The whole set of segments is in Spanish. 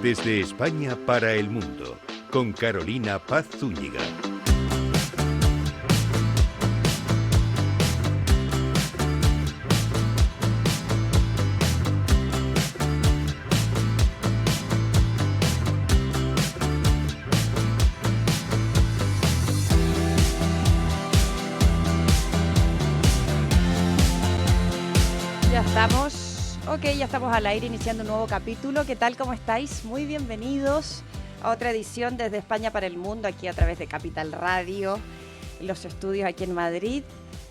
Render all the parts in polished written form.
Desde España para el mundo, con Carolina Paz Zúñiga. Ya estamos al aire iniciando un nuevo capítulo. ¿Qué tal? ¿Cómo estáis? Muy bienvenidos a otra edición desde España para el mundo, aquí a través de Capital Radio, los estudios aquí en Madrid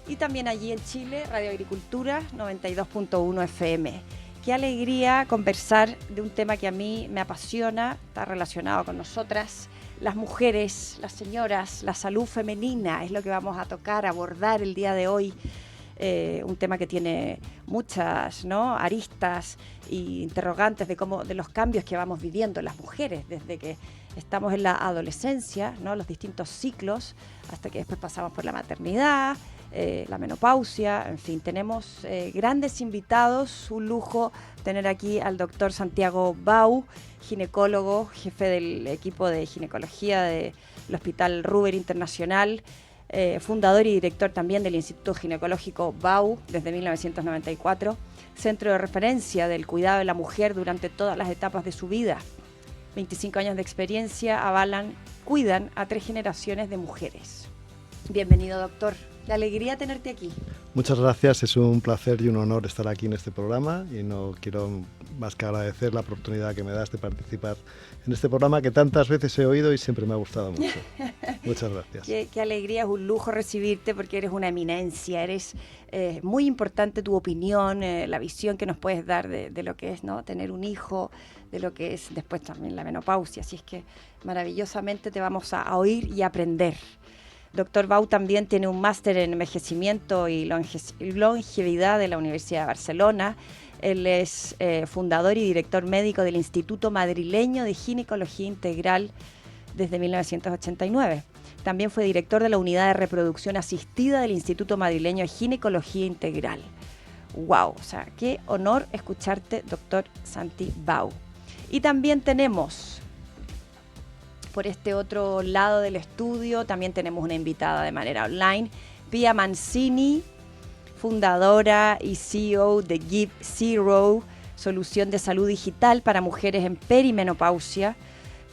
y también allí en Chile, Radio Agricultura 92.1 FM. Qué alegría conversar de un tema que a mí me apasiona, está relacionado con nosotras, las mujeres, las señoras, la salud femenina, es lo que vamos a tocar, abordar el día de hoy. Un tema que tiene muchas, ¿no?, aristas e interrogantes de los cambios que vamos viviendo las mujeres desde que estamos en la adolescencia, ¿no?, los distintos ciclos, hasta que después pasamos por la maternidad, la menopausia, en fin, tenemos grandes invitados, un lujo tener aquí al doctor Santiago Bau, ginecólogo, jefe del equipo de ginecología del Hospital Ruber Internacional, fundador y director también del Instituto Ginecológico Bau desde 1994, centro de referencia del cuidado de la mujer durante todas las etapas de su vida. 25 años de experiencia cuidan a 3 generaciones de mujeres. Bienvenido, doctor. La alegría tenerte aquí. Muchas gracias, es un placer y un honor estar aquí en este programa y no quiero más que agradecer la oportunidad que me das de participar en este programa que tantas veces he oído y siempre me ha gustado mucho. Muchas gracias. Qué alegría, es un lujo recibirte porque eres una eminencia, eres muy importante tu opinión, la visión que nos puedes dar de lo que es, ¿no?, tener un hijo, de lo que es después también la menopausia, así es que maravillosamente te vamos a oír y aprender. Doctor Bau también tiene un máster en envejecimiento y longevidad de la Universidad de Barcelona. Él es fundador y director médico del Instituto Madrileño de Ginecología Integral desde 1989. También fue director de la Unidad de Reproducción Asistida del Instituto Madrileño de Ginecología Integral. ¡Wow! O sea, qué honor escucharte, doctor Santi Bau. Y también tenemos, por este otro lado del estudio, también tenemos una invitada de manera online, Pia Mancini, fundadora y CEO de Give Zero, solución de salud digital para mujeres en perimenopausia.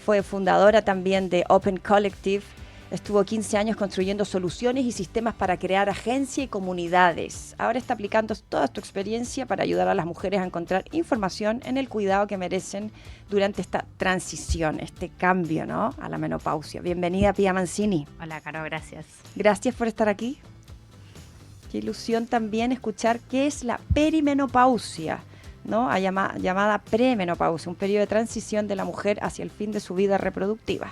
Fue fundadora también de Open Collective. Estuvo 15 años construyendo soluciones y sistemas para crear agencias y comunidades. Ahora está aplicando toda su experiencia para ayudar a las mujeres a encontrar información en el cuidado que merecen durante esta transición, este cambio, ¿no?, a la menopausia. Bienvenida, Pia Mancini. Hola, Caro, gracias. Gracias por estar aquí. Qué ilusión también escuchar qué es la perimenopausia, ¿no?, llamada premenopausia, un periodo de transición de la mujer hacia el fin de su vida reproductiva.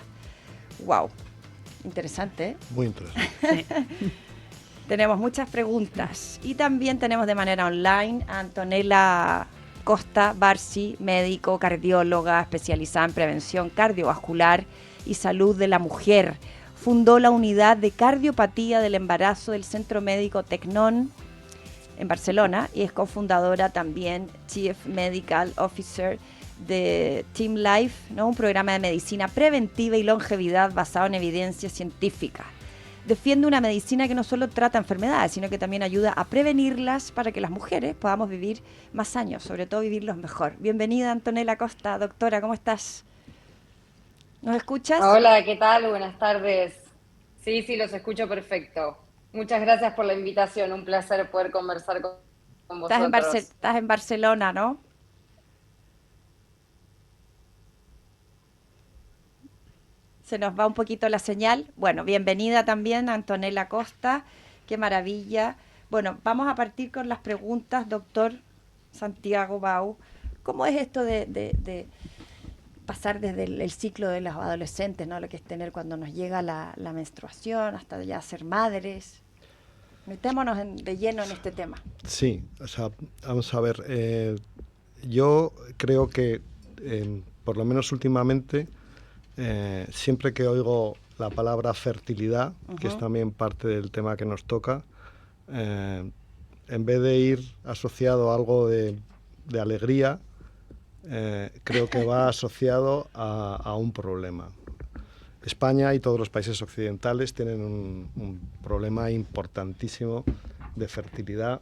¡Wow! Interesante, ¿eh? Muy interesante. Sí. Tenemos muchas preguntas y también tenemos de manera online a Antonella Costa Barsi, médico, cardióloga, especializada en prevención cardiovascular y salud de la mujer. Fundó la unidad de cardiopatía del embarazo del Centro Médico Tecnón en Barcelona y es cofundadora también, Chief Medical Officer de Team Life, ¿no?, un programa de medicina preventiva y longevidad basado en evidencia científica. Defiende una medicina que no solo trata enfermedades, sino que también ayuda a prevenirlas para que las mujeres podamos vivir más años, sobre todo vivirlos mejor. Bienvenida, Antonella Costa. Doctora, ¿cómo estás? ¿Nos escuchas? Hola, ¿qué tal? Buenas tardes. Sí, los escucho perfecto. Muchas gracias por la invitación, un placer poder conversar con vosotros. Estás en Barcelona, ¿no? Se nos va un poquito la señal. Bueno, bienvenida también Antonella Costa. Qué maravilla. Bueno, vamos a partir con las preguntas, doctor Santiago Bau. ¿Cómo es esto de pasar desde el ciclo de los adolescentes, ¿no?, lo que es tener cuando nos llega la menstruación, hasta ya ser madres? Metémonos de lleno en este tema. Sí, o sea, vamos a ver. Yo creo que, por lo menos últimamente, siempre que oigo la palabra fertilidad, que es también parte del tema que nos toca, en vez de ir asociado a algo de alegría, creo que va asociado a un problema. España y todos los países occidentales tienen un problema importantísimo de fertilidad,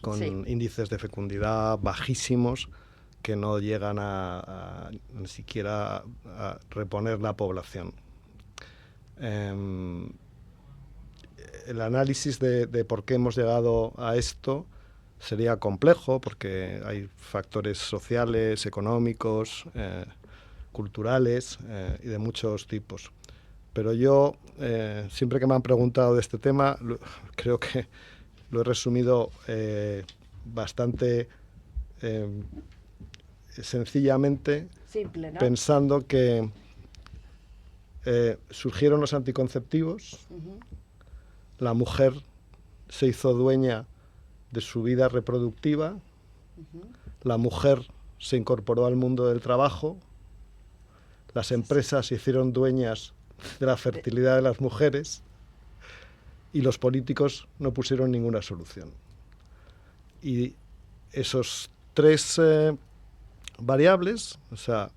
con índices de fecundidad bajísimos que no llegan ni siquiera a reponer la población. El análisis de por qué hemos llegado a esto sería complejo, porque hay factores sociales, económicos, culturales y de muchos tipos. Pero yo, siempre que me han preguntado de este tema, creo que lo he resumido bastante sencillamente, simple, ¿no? pensando que surgieron los anticonceptivos, la mujer se hizo dueña de su vida reproductiva, la mujer se incorporó al mundo del trabajo, las empresas se hicieron dueñas de la fertilidad de las mujeres y los políticos no pusieron ninguna solución. Y esos tres variables, o sea,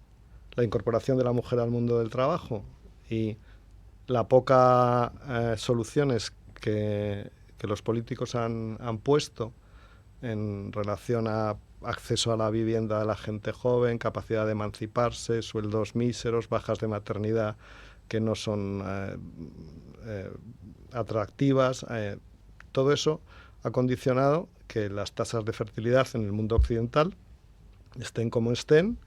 la incorporación de la mujer al mundo del trabajo y la poca soluciones que los políticos han puesto en relación a acceso a la vivienda de la gente joven, capacidad de emanciparse, sueldos míseros, bajas de maternidad que no son atractivas, todo eso ha condicionado que las tasas de fertilidad en el mundo occidental estén como estén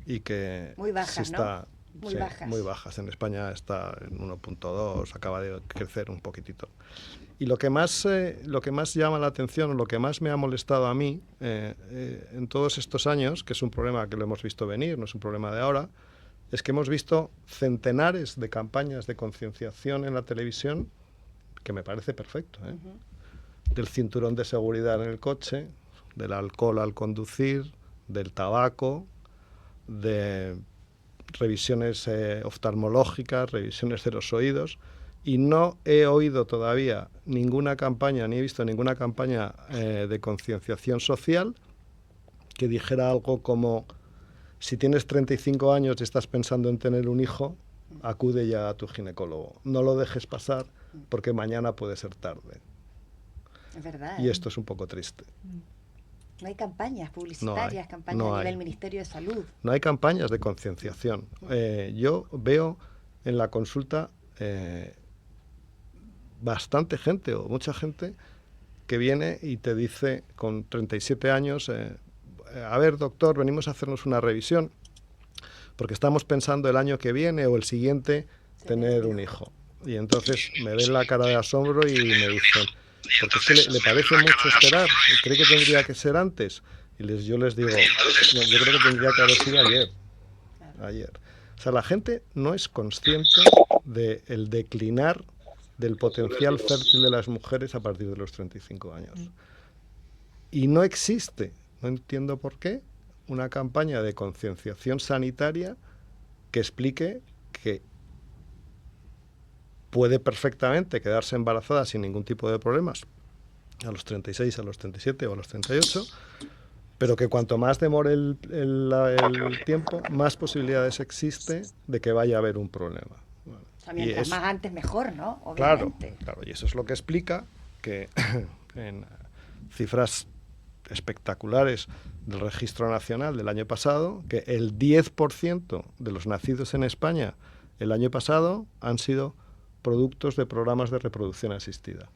y que muy bajas, ¿no? Muy bajas. Muy bajas. En España está en 1.2, acaba de crecer un poquitito. Y lo que más llama la atención, lo que más me ha molestado a mí en todos estos años, que es un problema que lo hemos visto venir, no es un problema de ahora, es que hemos visto centenares de campañas de concienciación en la televisión, que me parece perfecto, del cinturón de seguridad en el coche, del alcohol al conducir, del tabaco, de revisiones oftalmológicas, revisiones de los oídos, y no he oído todavía ninguna campaña, ni he visto ninguna campaña de concienciación social que dijera algo como: si tienes 35 años y estás pensando en tener un hijo, acude ya a tu ginecólogo. No lo dejes pasar porque mañana puede ser tarde. Es verdad. Y esto es un poco triste. No hay campañas publicitarias, campañas a nivel Ministerio de Salud. No hay campañas de concienciación. Yo veo en la consulta bastante gente o mucha gente que viene y te dice con 37 años, a ver, doctor, venimos a hacernos una revisión porque estamos pensando el año que viene o el siguiente tener un hijo. Y entonces me ven la cara de asombro y me dicen: porque es que le parece mucho esperar, cree que tendría que ser antes. Y yo les digo, no, yo creo que tendría que haber sido ayer. O sea, la gente no es consciente del declinar del potencial fértil de las mujeres a partir de los 35 años. Y no existe, no entiendo por qué, una campaña de concienciación sanitaria que explique que puede perfectamente quedarse embarazada sin ningún tipo de problemas a los 36, a los 37 o a los 38, pero que cuanto más demore el tiempo, más posibilidades existe de que vaya a haber un problema. Bueno, o sea, mientras más antes mejor, ¿no? Obviamente. Claro, y eso es lo que explica que en cifras espectaculares del Registro Nacional del año pasado, que el 10% de los nacidos en España el año pasado han sido productos de programas de reproducción asistida.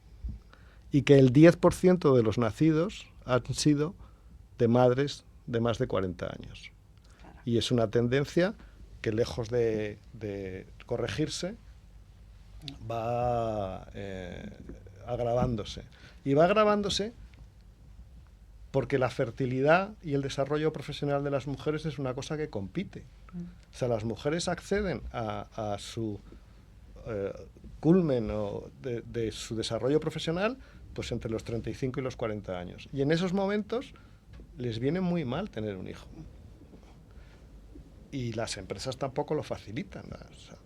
Y que el 10% de los nacidos han sido de madres de más de 40 años. Claro. Y es una tendencia que, lejos de corregirse, va agravándose. Y va agravándose porque la fertilidad y el desarrollo profesional de las mujeres es una cosa que compite. O sea, las mujeres acceden a su culmen de su desarrollo profesional pues entre los 35 y los 40 años. Y en esos momentos les viene muy mal tener un hijo. Y las empresas tampoco lo facilitan. O sea,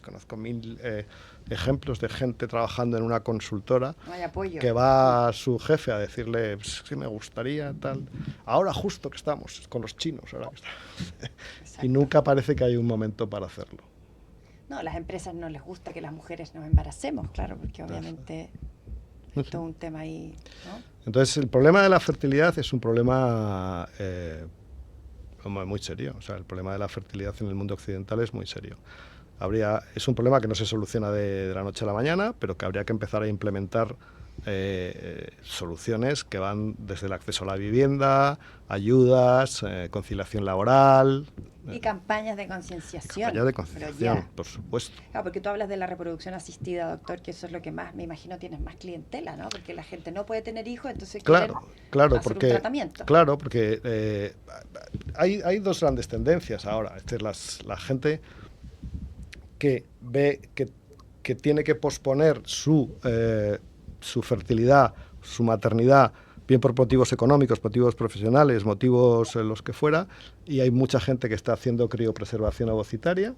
conozco 1000 ejemplos de gente trabajando en una consultora No hay apoyo. que va a su jefe a decirle, pues, que me gustaría tal, ahora justo que estamos con los chinos, ahora que está. Y nunca parece que hay un momento para hacerlo. No, a las empresas no les gusta que las mujeres nos embaracemos, claro, porque obviamente es todo un tema ahí, ¿no? Entonces, el problema de la fertilidad es un problema muy serio. O sea, el problema de la fertilidad en el mundo occidental es muy serio. Es un problema que no se soluciona de la noche a la mañana, pero que habría que empezar a implementar soluciones que van desde el acceso a la vivienda, ayudas, conciliación laboral. Y campañas de concienciación. Campañas de concienciación, por supuesto. Claro, porque tú hablas de la reproducción asistida, doctor, que eso es lo que más, me imagino, tienes más clientela, ¿no? Porque la gente no puede tener hijos, entonces quieren hacer un tratamiento. Claro, porque hay dos grandes tendencias ahora. La gente que ve que tiene que posponer su fertilidad, su maternidad, bien por motivos económicos, motivos profesionales, motivos los que fuera, y hay mucha gente que está haciendo criopreservación ovocitaria.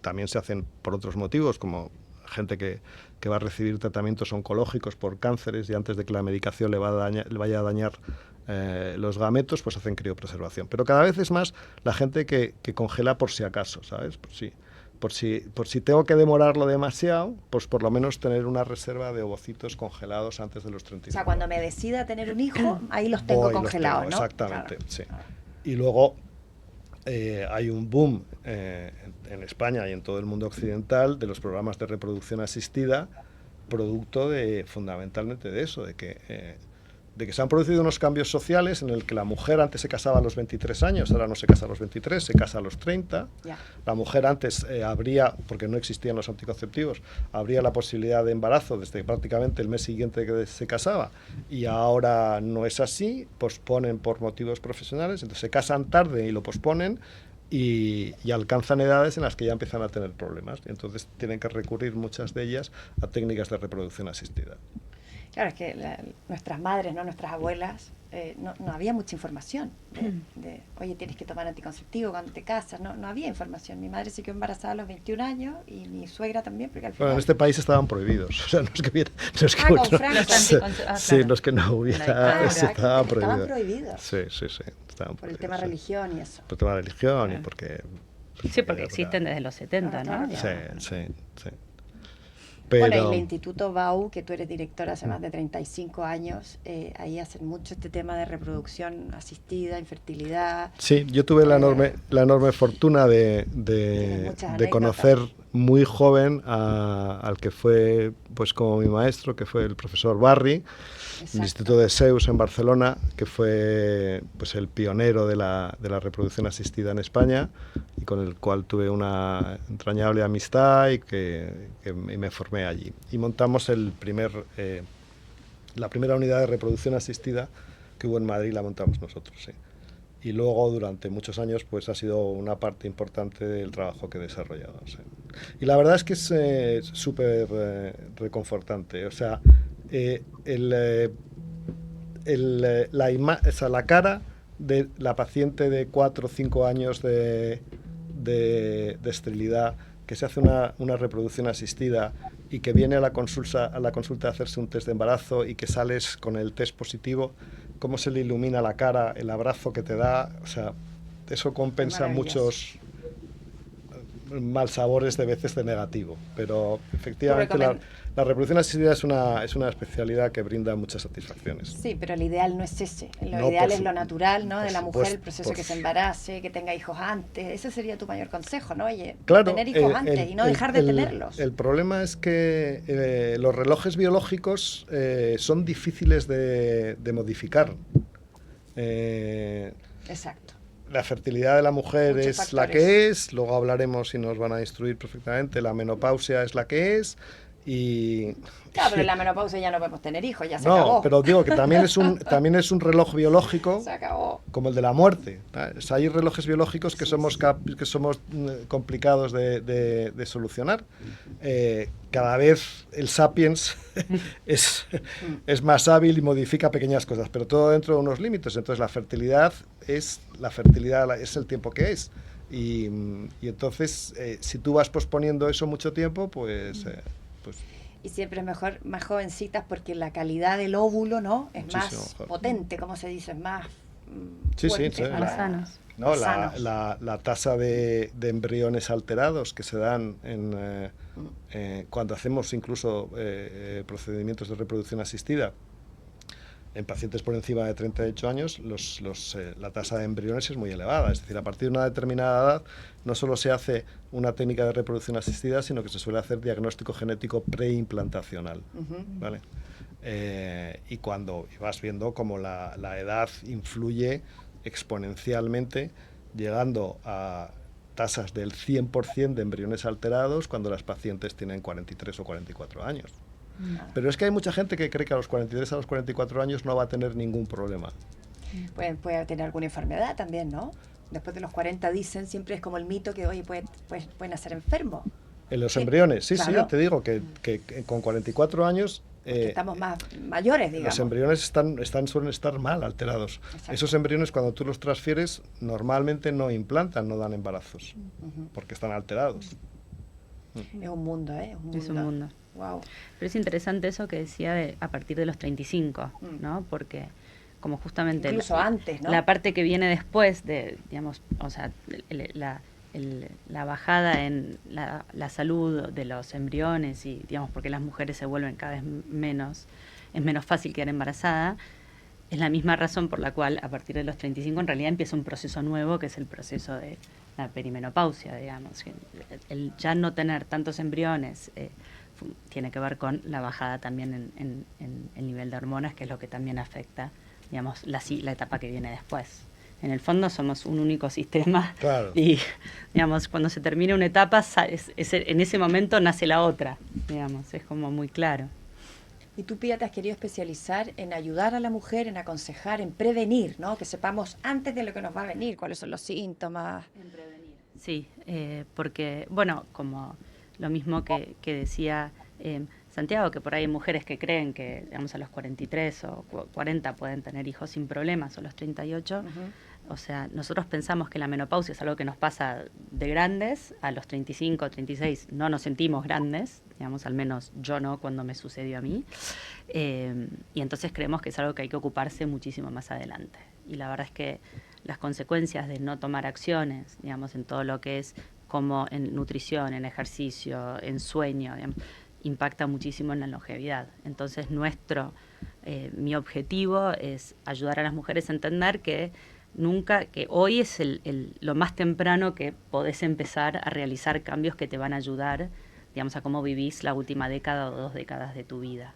También se hacen por otros motivos, como gente que va a recibir tratamientos oncológicos por cánceres y antes de que la medicación le vaya a dañar los gametos, pues hacen criopreservación. Pero cada vez es más la gente que congela por si acaso, ¿sabes? Por si tengo que demorarlo demasiado, pues por lo menos tener una reserva de ovocitos congelados antes de los 35. O sea, cuando me decida tener un hijo, ahí los tengo congelados, ¿no? Exactamente, claro, sí. Claro. Y luego hay un boom en España y en todo el mundo occidental de los programas de reproducción asistida, producto fundamentalmente de eso, de que se han producido unos cambios sociales en el que la mujer antes se casaba a los 23 años, ahora no se casa a los 23, se casa a los 30. Yeah. La mujer antes porque no existían los anticonceptivos, habría la posibilidad de embarazo desde prácticamente el mes siguiente que se casaba, y ahora no es así, posponen por motivos profesionales, entonces se casan tarde y lo posponen, y alcanzan edades en las que ya empiezan a tener problemas, y entonces tienen que recurrir muchas de ellas a técnicas de reproducción asistida. Claro, es que nuestras madres, ¿no? Nuestras abuelas, no había mucha información oye, tienes que tomar anticonceptivo cuando te casas, no había información. Mi madre se quedó embarazada a los 21 años y mi suegra también, porque al final... Bueno, en este país estaban prohibidos, o sea, no es que hubiera... con Franco. Sí, no es que no hubiera... estaban prohibidos. Estaban prohibidos. Sí, estaban por prohibidos, el tema religión y eso. Por el tema religión y porque... Sí, porque existen desde los 70, ¿no? Sí. Pero... Bueno, y el Instituto BAU, que tú eres directora hace más de 35 años, ahí hacen mucho este tema de reproducción asistida, infertilidad. Sí, yo tuve la enorme fortuna de conocer muy joven al que fue, pues como mi maestro, que fue el profesor Barri, el Instituto de Zeus en Barcelona, que fue pues el pionero de la reproducción asistida en España, y con el cual tuve una entrañable amistad y me formé allí. Y montamos la primera unidad de reproducción asistida que hubo en Madrid, la montamos nosotros, sí. Y luego durante muchos años pues ha sido una parte importante del trabajo que he desarrollado, sí. Y la verdad es que es súper reconfortante, o sea, la cara de la paciente de 4 o 5 años de esterilidad, que se hace una reproducción asistida y que viene a la consulta a hacerse un test de embarazo y que sales con el test positivo, cómo se le ilumina la cara, el abrazo que te da, o sea, eso compensa muchos malsabores de veces de negativo, pero efectivamente la reproducción asistida es una especialidad que brinda muchas satisfacciones. Sí, pero el ideal no es ese, ideal es lo natural, ¿no? De la mujer, el proceso que se embarace, que tenga hijos antes, ese sería tu mayor consejo, ¿no? Oye, claro, tener hijos antes y no dejar de tenerlos. El problema es que los relojes biológicos son difíciles de modificar. Exacto. La fertilidad de la mujer es la que es, luego hablaremos y nos van a instruir perfectamente, la menopausia es la que es, y... Claro, pero en la menopausia ya no podemos tener hijos, ya se acabó. No, pero digo que también es un reloj biológico, se acabó, como el de la muerte. Hay relojes biológicos que somos complicados de solucionar. Cada vez el sapiens es más hábil y modifica pequeñas cosas, pero todo dentro de unos límites. Entonces la fertilidad es el tiempo que es. Y entonces, si tú vas posponiendo eso mucho tiempo, pues y siempre es mejor más jovencitas porque la calidad del óvulo, ¿no? Es más mejor. potente, como se dice, es más Sí, fuerte, sí, más más sanos. No, más sanos. la tasa de embriones alterados que se dan cuando hacemos incluso procedimientos de reproducción asistida en pacientes por encima de 38 años, la tasa de embriones es muy elevada. Es decir, a partir de una determinada edad no solo se hace una técnica de reproducción asistida, sino que se suele hacer diagnóstico genético preimplantacional. ¿Vale? Y vas viendo cómo la edad influye exponencialmente, llegando a tasas del 100% de embriones alterados cuando las pacientes tienen 43 o 44 años. Pero es que hay mucha gente que cree que a los 43 a los 44 años no va a tener ningún problema. Puede tener alguna enfermedad también, ¿no? Después de los 40 dicen, siempre es como el mito que, oye, pueden nacer enfermos. En los embriones, sí, claro. sí, yo te digo que con 44 años... estamos más mayores, digamos. Los embriones suelen estar mal alterados. Exacto. Esos embriones, cuando tú los transfieres, normalmente no implantan, no dan embarazos, porque están alterados. Es un mundo, ¿eh? Es un mundo. Wow. Pero es interesante eso que decía a partir de los 35, ¿no? Porque como justamente... Incluso antes, ¿no? La parte que viene después de, digamos, o sea, la bajada en la salud de los embriones y, digamos, porque las mujeres se vuelven cada vez menos, es menos fácil quedar embarazada, es la misma razón por la cual a partir de los 35 en realidad empieza un proceso nuevo, que es el proceso de la perimenopausia, digamos. El ya no tener tantos embriones tiene que ver con la bajada también en el nivel de hormonas, que es lo que también afecta, digamos, la etapa que viene después. En el fondo somos un único sistema. Claro. Y, digamos, cuando se termina una etapa, en ese momento nace la otra, digamos, es como muy claro. Y tú, Pía, te has querido especializar en ayudar a la mujer, en aconsejar, en prevenir, ¿no? Que sepamos antes de lo que nos va a venir, cuáles son los síntomas. En prevenir. Sí, porque, bueno, como lo mismo que decía Santiago, que por ahí hay mujeres que creen que, digamos, a los 43 o 40 pueden tener hijos sin problemas, o los 38. O sea, nosotros pensamos que la menopausia es algo que nos pasa de grandes. A los 35, 36 no nos sentimos grandes, digamos, al menos yo no, cuando me sucedió a mí. Y entonces creemos que es algo que hay que ocuparse muchísimo más adelante. Y la verdad es que las consecuencias de no tomar acciones, digamos, en todo lo que es como en nutrición, en ejercicio, en sueño, digamos, impacta muchísimo en la longevidad. Entonces mi objetivo es ayudar a las mujeres a entender que hoy es lo más temprano que podés empezar a realizar cambios que te van a ayudar, digamos, a cómo vivís la última década o 2 décadas de tu vida.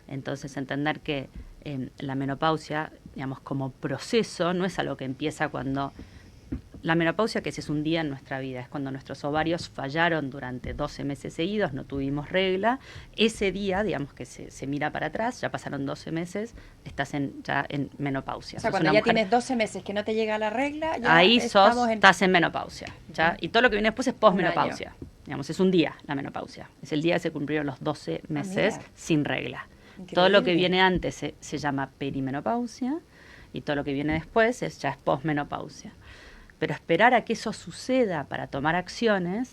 Entonces, entender que la menopausia, digamos, como proceso, no es algo que empieza cuando... La menopausia, que ese es un día en nuestra vida, es cuando nuestros ovarios fallaron durante 12 meses seguidos, no tuvimos regla. Ese día, digamos, que se mira para atrás, ya pasaron 12 meses, estás ya en menopausia. O sea, cuando ya tienes 12 meses que no te llega la regla, ya ahí estás en menopausia, ¿ya? Y todo lo que viene después es posmenopausia. Digamos, es un día la menopausia. Es el día que se cumplieron los 12 meses sin regla. Increíble. Todo lo que viene antes se llama perimenopausia y todo lo que viene después ya es posmenopausia. Pero esperar a que eso suceda para tomar acciones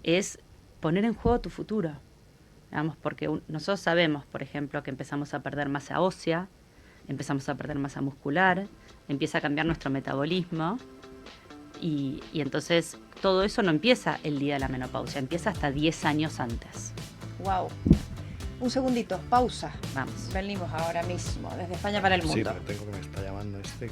es poner en juego tu futuro. Digamos, porque nosotros sabemos, por ejemplo, que empezamos a perder masa ósea, empezamos a perder masa muscular, empieza a cambiar nuestro metabolismo y entonces todo eso no empieza el día de la menopausia, empieza hasta 10 años antes. Wow. Un segundito, pausa. Vamos. Venimos ahora mismo, desde España para el mundo. Sí, pero tengo que me está llamando este...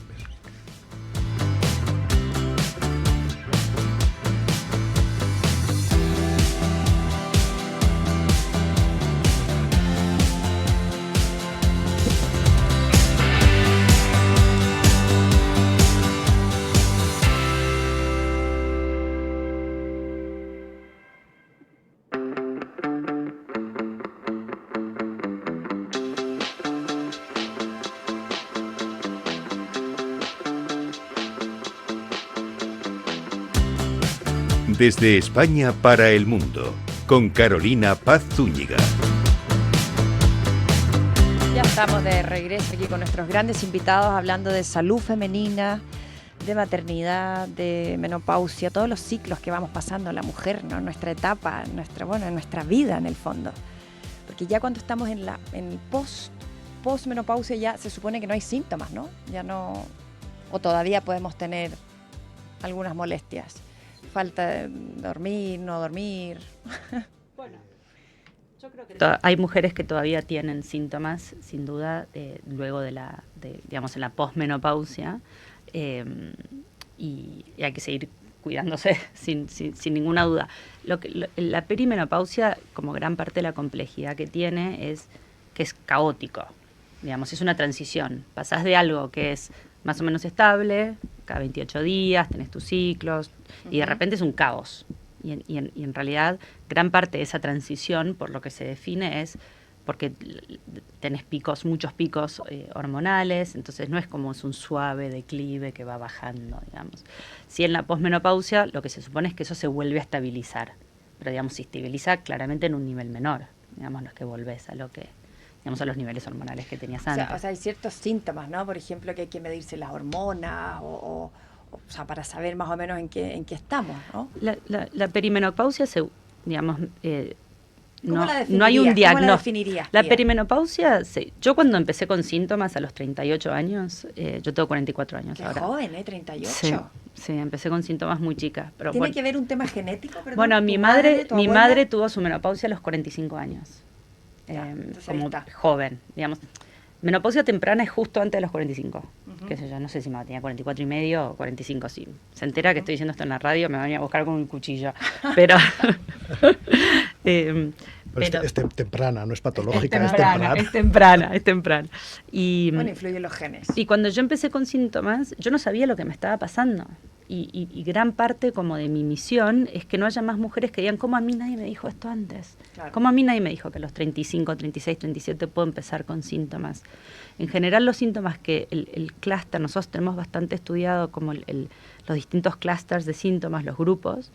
Desde España para el mundo, con Carolina Paz Zúñiga. Ya estamos de regreso aquí con nuestros grandes invitados hablando de salud femenina, de maternidad, de menopausia, todos los ciclos que vamos pasando la mujer, ¿no? Nuestra etapa, en nuestra vida en el fondo. Porque ya cuando estamos en el post-menopausia ya se supone que no hay síntomas, ¿no? Ya no, o todavía podemos tener algunas molestias. Falta de dormir, no dormir. Bueno, yo creo que hay mujeres que todavía tienen síntomas, sin duda, luego digamos, en la posmenopausia, y hay que seguir cuidándose sin ninguna duda. La perimenopausia, como gran parte de la complejidad que tiene, es que es caótico. Digamos, es una transición. Pasás de algo que es más o menos estable, cada 28 días, tenés tus ciclos, y de repente es un caos. Y en realidad, gran parte de esa transición, por lo que se define, es porque tenés muchos picos hormonales, entonces no es como es un suave declive que va bajando, digamos. Si en la posmenopausia lo que se supone es que eso se vuelve a estabilizar, pero digamos, se estabiliza claramente en un nivel menor, digamos, no es que volvés a a los niveles hormonales que tenías antes. O sea, hay ciertos síntomas, ¿no? Por ejemplo, que hay que medirse las hormonas o sea, para saber más o menos en qué estamos, ¿no? La perimenopausia, digamos, ¿Cómo la no hay un diagnóstico. ¿Cómo la definirías? La perimenopausia, yo cuando empecé con síntomas a los 38 años, yo tengo 44 años ahora. Qué joven, 38. Sí, empecé con síntomas muy chicas. Pero ¿Tiene que ver un tema genético? Perdón? Bueno, mi madre tuvo su menopausia a los 45 años. Como joven, digamos. Menopausia temprana es justo antes de los 45. Qué sé yo, no sé si tenía 44 y medio o 45, sí. Se entera que estoy diciendo esto en la radio, me van a buscar con un cuchillo. Pero... pero es temprana, no es patológica, es temprana. Y, bueno, influyen los genes. Y cuando yo empecé con síntomas, yo no sabía lo que me estaba pasando. Y gran parte como de mi misión es que no haya más mujeres que digan, ¿cómo a mí nadie me dijo esto antes? Claro. ¿Cómo a mí nadie me dijo que a los 35, 36, 37 puedo empezar con síntomas? En general los síntomas que el clúster, nosotros tenemos bastante estudiado como los distintos clústeres de síntomas, los grupos.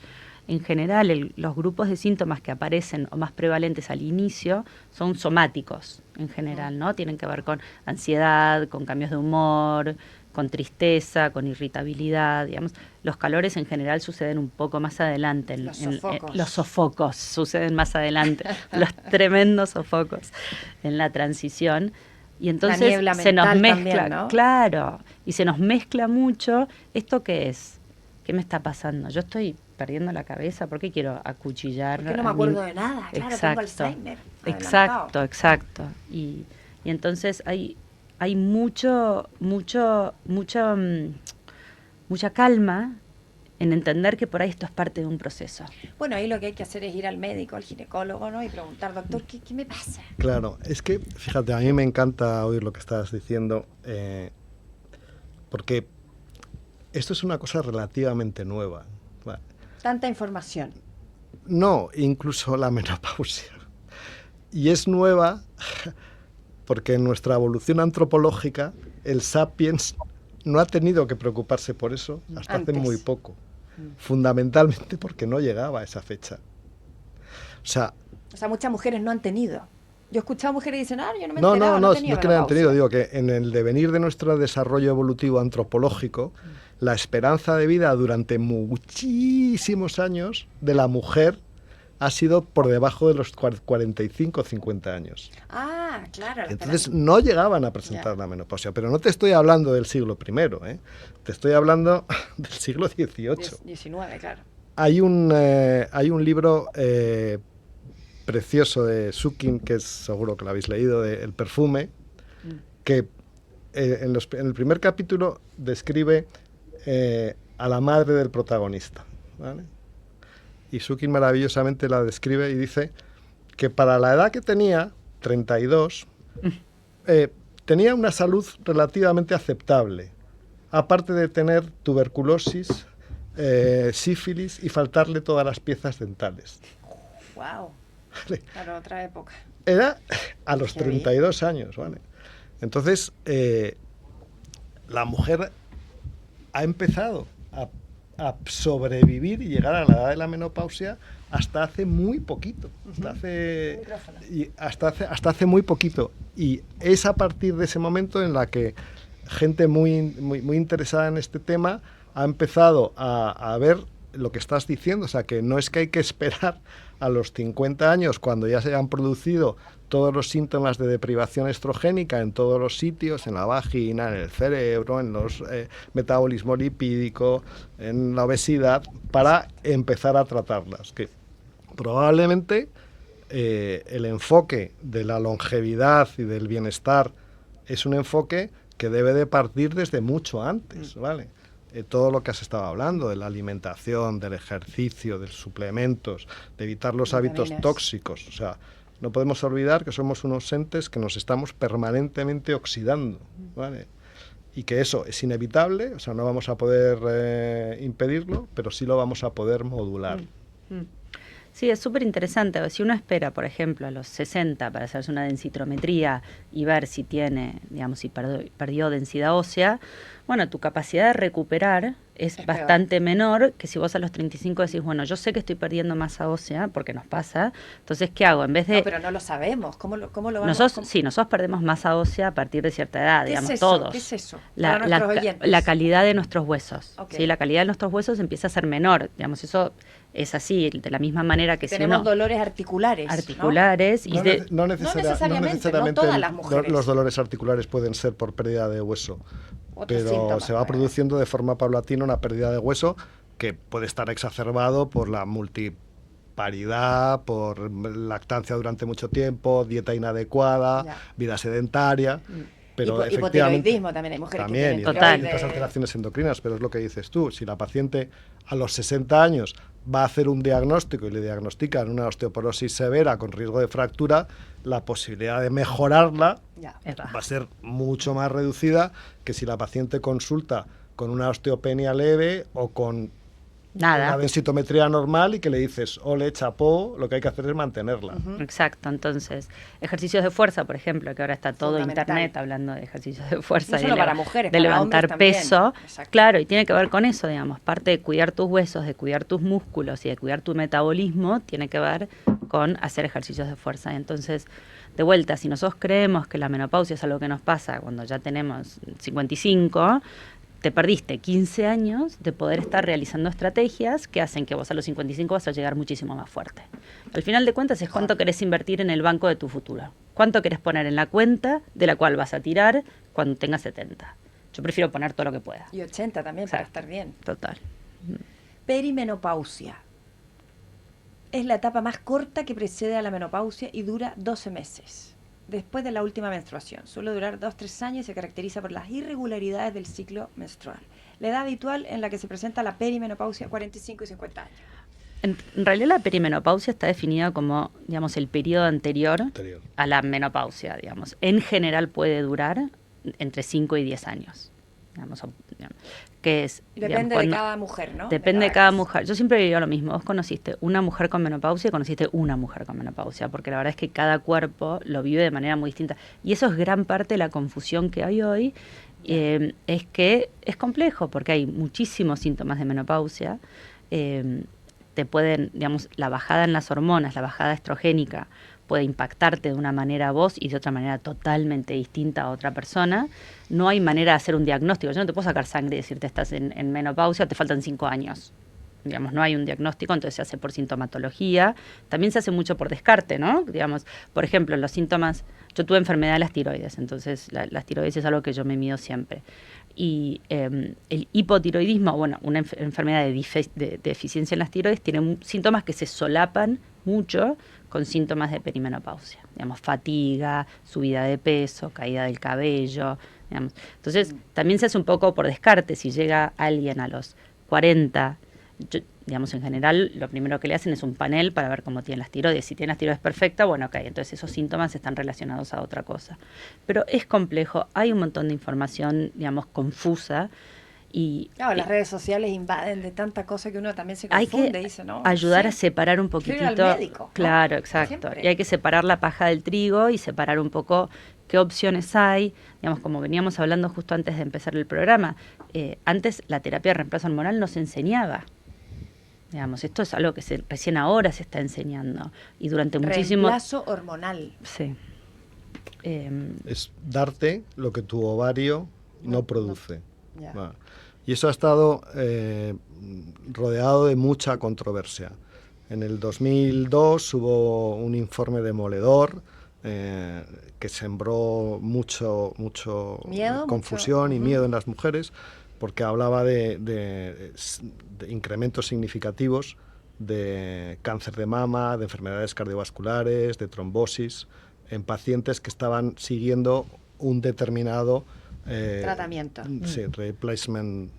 En general, los grupos de síntomas que aparecen o más prevalentes al inicio son somáticos, en general, ¿no? Tienen que ver con ansiedad, con cambios de humor, con tristeza, con irritabilidad, digamos. Los calores en general suceden un poco más adelante. Los sofocos suceden más adelante, los tremendos sofocos en la transición. Y entonces se nos mezcla, también, ¿no? Claro, y se nos mezcla mucho. ¿Esto qué es? ¿Qué me está pasando? Yo estoy perdiendo la cabeza, ¿por qué quiero acuchillar? Porque no me acuerdo de nada, claro, tengo Alzheimer. Exacto. Y entonces hay mucha calma en entender que por ahí esto es parte de un proceso. Bueno, ahí lo que hay que hacer es ir al médico, al ginecólogo, ¿no? Y preguntar, doctor, ¿qué me pasa? Claro, es que, fíjate, a mí me encanta oír lo que estás diciendo, porque esto es una cosa relativamente nueva. Tanta información. No, incluso la menopausia. Y es nueva porque en nuestra evolución antropológica el sapiens no ha tenido que preocuparse por eso hasta hace muy poco. Fundamentalmente porque no llegaba a esa fecha. O sea, muchas mujeres no han tenido. Yo he escuchado mujeres que dicen, yo no me he enterado, no es que no han tenido. Digo que en el devenir de nuestro desarrollo evolutivo antropológico, la esperanza de vida durante muchísimos años de la mujer ha sido por debajo de los 45 o 50 años. Ah, claro. Entonces no llegaban a presentar la menopausia. Pero no te estoy hablando del siglo I, te estoy hablando del siglo XVIII. 19, claro. Hay un libro precioso de Sukin, que seguro que lo habéis leído, de El perfume, que en el primer capítulo describe a la madre del protagonista, ¿vale? Y Sukin maravillosamente la describe y dice que para la edad que tenía, 32, tenía una salud relativamente aceptable, aparte de tener tuberculosis, sífilis y faltarle todas las piezas dentales. ¡Wow! ¿Vale? Claro, otra época. Era a los 32 años, ¿vale? Entonces, la mujer ha empezado a sobrevivir y llegar a la edad de la menopausia hasta hace muy poquito. Hasta hace muy poquito. Y es a partir de ese momento en la que gente muy interesada en este tema ha empezado a ver lo que estás diciendo, o sea, que no es que hay que esperar a los 50 años cuando ya se han producido todos los síntomas de deprivación estrogénica en todos los sitios, en la vagina, en el cerebro, en los metabolismo lipídico, en la obesidad, para empezar a tratarlas. Que probablemente el enfoque de la longevidad y del bienestar es un enfoque que debe de partir desde mucho antes, ¿vale? Todo lo que has estado hablando, de la alimentación, del ejercicio, de los suplementos, de evitar los hábitos tóxicos. O sea, no podemos olvidar que somos unos entes que nos estamos permanentemente oxidando, ¿vale? Y que eso es inevitable, o sea, no vamos a poder impedirlo, pero sí lo vamos a poder modular. Sí, es súper interesante. Si uno espera, por ejemplo, a los 60 para hacerse una densitometría y ver si tiene, digamos, si perdió densidad ósea, bueno, tu capacidad de recuperar es bastante menor que si vos a los 35 decís, bueno, yo sé que estoy perdiendo masa ósea, porque nos pasa, entonces, ¿qué hago? En vez de... No, pero no lo sabemos. ¿Cómo lo vamos Sí, nosotros perdemos masa ósea a partir de cierta edad, digamos, ¿Qué es eso? todos. ¿Qué es eso? La calidad de nuestros huesos. Okay. ¿Sí? La calidad de nuestros huesos empieza a ser menor, digamos, eso es así, de la misma manera que tenemos si uno... dolores articulares. Articulares. ¿No? No necesariamente no todas las mujeres. Los dolores articulares pueden ser por pérdida de hueso. Otros pero síntomas, se va produciendo de forma paulatina una pérdida de hueso que puede estar exacerbado por la multiparidad, por lactancia durante mucho tiempo, dieta inadecuada, vida sedentaria. Pero hipotiroidismo también hay mujeres que tienen otras alteraciones endocrinas, pero es lo que dices tú, si la paciente a los 60 años va a hacer un diagnóstico y le diagnostican una osteoporosis severa con riesgo de fractura, la posibilidad de mejorarla va a ser mucho más reducida que si la paciente consulta con una osteopenia leve o con una densitometría normal y que le dices, ole, chapó, lo que hay que hacer es mantenerla. Exacto, entonces, ejercicios de fuerza, por ejemplo, que ahora está todo internet hablando de ejercicios de fuerza, no solo para mujeres, de para levantar peso, claro, y tiene que ver con eso, digamos, parte de cuidar tus huesos, de cuidar tus músculos y de cuidar tu metabolismo, tiene que ver con hacer ejercicios de fuerza. Entonces, de vuelta, si nosotros creemos que la menopausia es algo que nos pasa cuando ya tenemos 55, te perdiste 15 años de poder estar realizando estrategias que hacen que vos a los 55 vas a llegar muchísimo más fuerte. Al final de cuentas es cuánto querés invertir en el banco de tu futuro. Cuánto querés poner en la cuenta de la cual vas a tirar cuando tengas 70. Yo prefiero poner todo lo que pueda. Y 80 también, para estar bien. Total. Perimenopausia. Es la etapa más corta que precede a la menopausia y dura 12 meses. Después de la última menstruación. Suele durar 2-3 años y se caracteriza por las irregularidades del ciclo menstrual. La edad habitual en la que se presenta la perimenopausia, 45 y 50 años. En realidad la perimenopausia está definida como, digamos, el periodo anterior a la menopausia, digamos. En general puede durar entre 5 y 10 años. Digamos, que es, depende de cada mujer, ¿no? Depende de cada mujer. Yo siempre digo lo mismo. Vos conociste una mujer con menopausia y conociste una mujer con menopausia, porque la verdad es que cada cuerpo lo vive de manera muy distinta. Y eso es gran parte de la confusión que hay hoy. Es que es complejo, porque hay muchísimos síntomas de menopausia. Te pueden, digamos, la bajada en las hormonas, la bajada estrogénica, puede impactarte de una manera a vos y de otra manera totalmente distinta a otra persona. No hay manera de hacer un diagnóstico. Yo no te puedo sacar sangre y decirte estás en menopausia, te faltan 5 años. Digamos, no hay un diagnóstico, entonces se hace por sintomatología. También se hace mucho por descarte, ¿no? Digamos, por ejemplo, los síntomas... Yo tuve enfermedad de las tiroides, entonces las tiroides es algo que yo me mido siempre. Y el hipotiroidismo, bueno, una enfermedad de deficiencia en las tiroides, tiene síntomas que se solapan mucho con síntomas de perimenopausia, digamos, fatiga, subida de peso, caída del cabello, digamos. Entonces, también se hace un poco por descarte. Si llega alguien a los 40, digamos, en general, lo primero que le hacen es un panel para ver cómo tiene las tiroides. Si tiene las tiroides perfectas, bueno, ok, entonces esos síntomas están relacionados a otra cosa. Pero es complejo, hay un montón de información, digamos, confusa. Y claro, las redes sociales invaden de tanta cosa que uno también se confunde. Hay que dice, ¿no? ayudar a separar un poquitito. Al médico, ¿no? Claro, exacto. Siempre. Y hay que separar la paja del trigo y separar un poco qué opciones hay. Digamos, como veníamos hablando justo antes de empezar el programa, antes la terapia de reemplazo hormonal no se enseñaba. Digamos, esto es algo que recién ahora se está enseñando. Y durante muchísimo... Reemplazo hormonal. Sí. Es darte lo que tu ovario no produce. Ya. Y Y eso ha estado rodeado de mucha controversia. En el 2002 hubo un informe demoledor que sembró mucho ¿Miedo? confusión y miedo en las mujeres, porque hablaba de incrementos significativos de cáncer de mama, de enfermedades cardiovasculares, de trombosis, en pacientes que estaban siguiendo un determinado tratamiento. Sí, replacement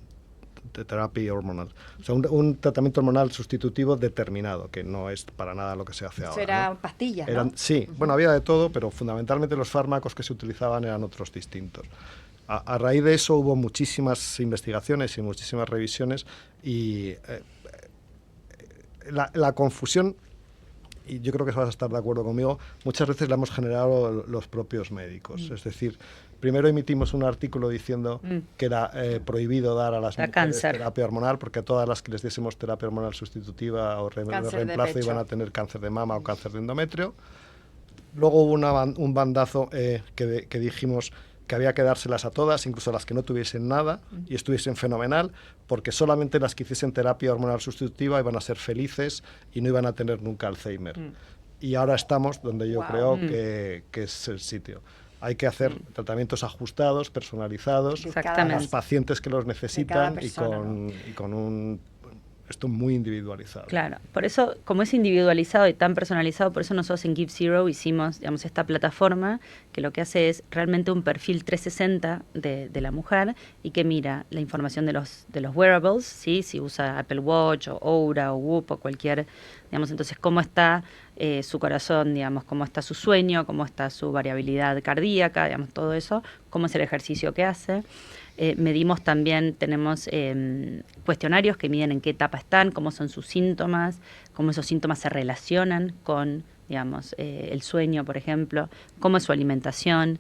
therapy hormonal. O sea, un tratamiento hormonal sustitutivo determinado, que no es para nada lo que se hace Eso ahora. era ¿no? pastillas, ¿no? Eran, sí, bueno, había de todo, pero fundamentalmente los fármacos que se utilizaban eran otros distintos. A raíz de eso hubo muchísimas investigaciones y muchísimas revisiones y la confusión, y yo creo que vas a estar de acuerdo conmigo, muchas veces la hemos generado los propios médicos. Es decir, primero emitimos un artículo diciendo que era prohibido dar a las mujeres terapia hormonal, porque a todas las que les diésemos terapia hormonal sustitutiva o reemplazo iban a tener cáncer de mama o cáncer de endometrio. Luego hubo un bandazo que dijimos que había que dárselas a todas, incluso a las que no tuviesen nada y estuviesen fenomenal, porque solamente las que hiciesen terapia hormonal sustitutiva iban a ser felices y no iban a tener nunca Alzheimer. Y ahora estamos donde yo creo que es el sitio. Hay que hacer tratamientos ajustados, personalizados, a las pacientes que los necesitan persona, y con un esto muy individualizado. Claro, por eso, como es individualizado y tan personalizado, por eso nosotros en Give Zero hicimos, digamos, esta plataforma que lo que hace es realmente un perfil 360 de la mujer y que mira la información de los wearables, ¿sí? Si usa Apple Watch o Oura o Whoop o cualquier, digamos, entonces cómo está su corazón, digamos, cómo está su sueño, cómo está su variabilidad cardíaca, digamos, todo eso, cómo es el ejercicio que hace. Medimos también, tenemos cuestionarios que miden en qué etapa están, cómo son sus síntomas, cómo esos síntomas se relacionan con, digamos, el sueño, por ejemplo, cómo es su alimentación,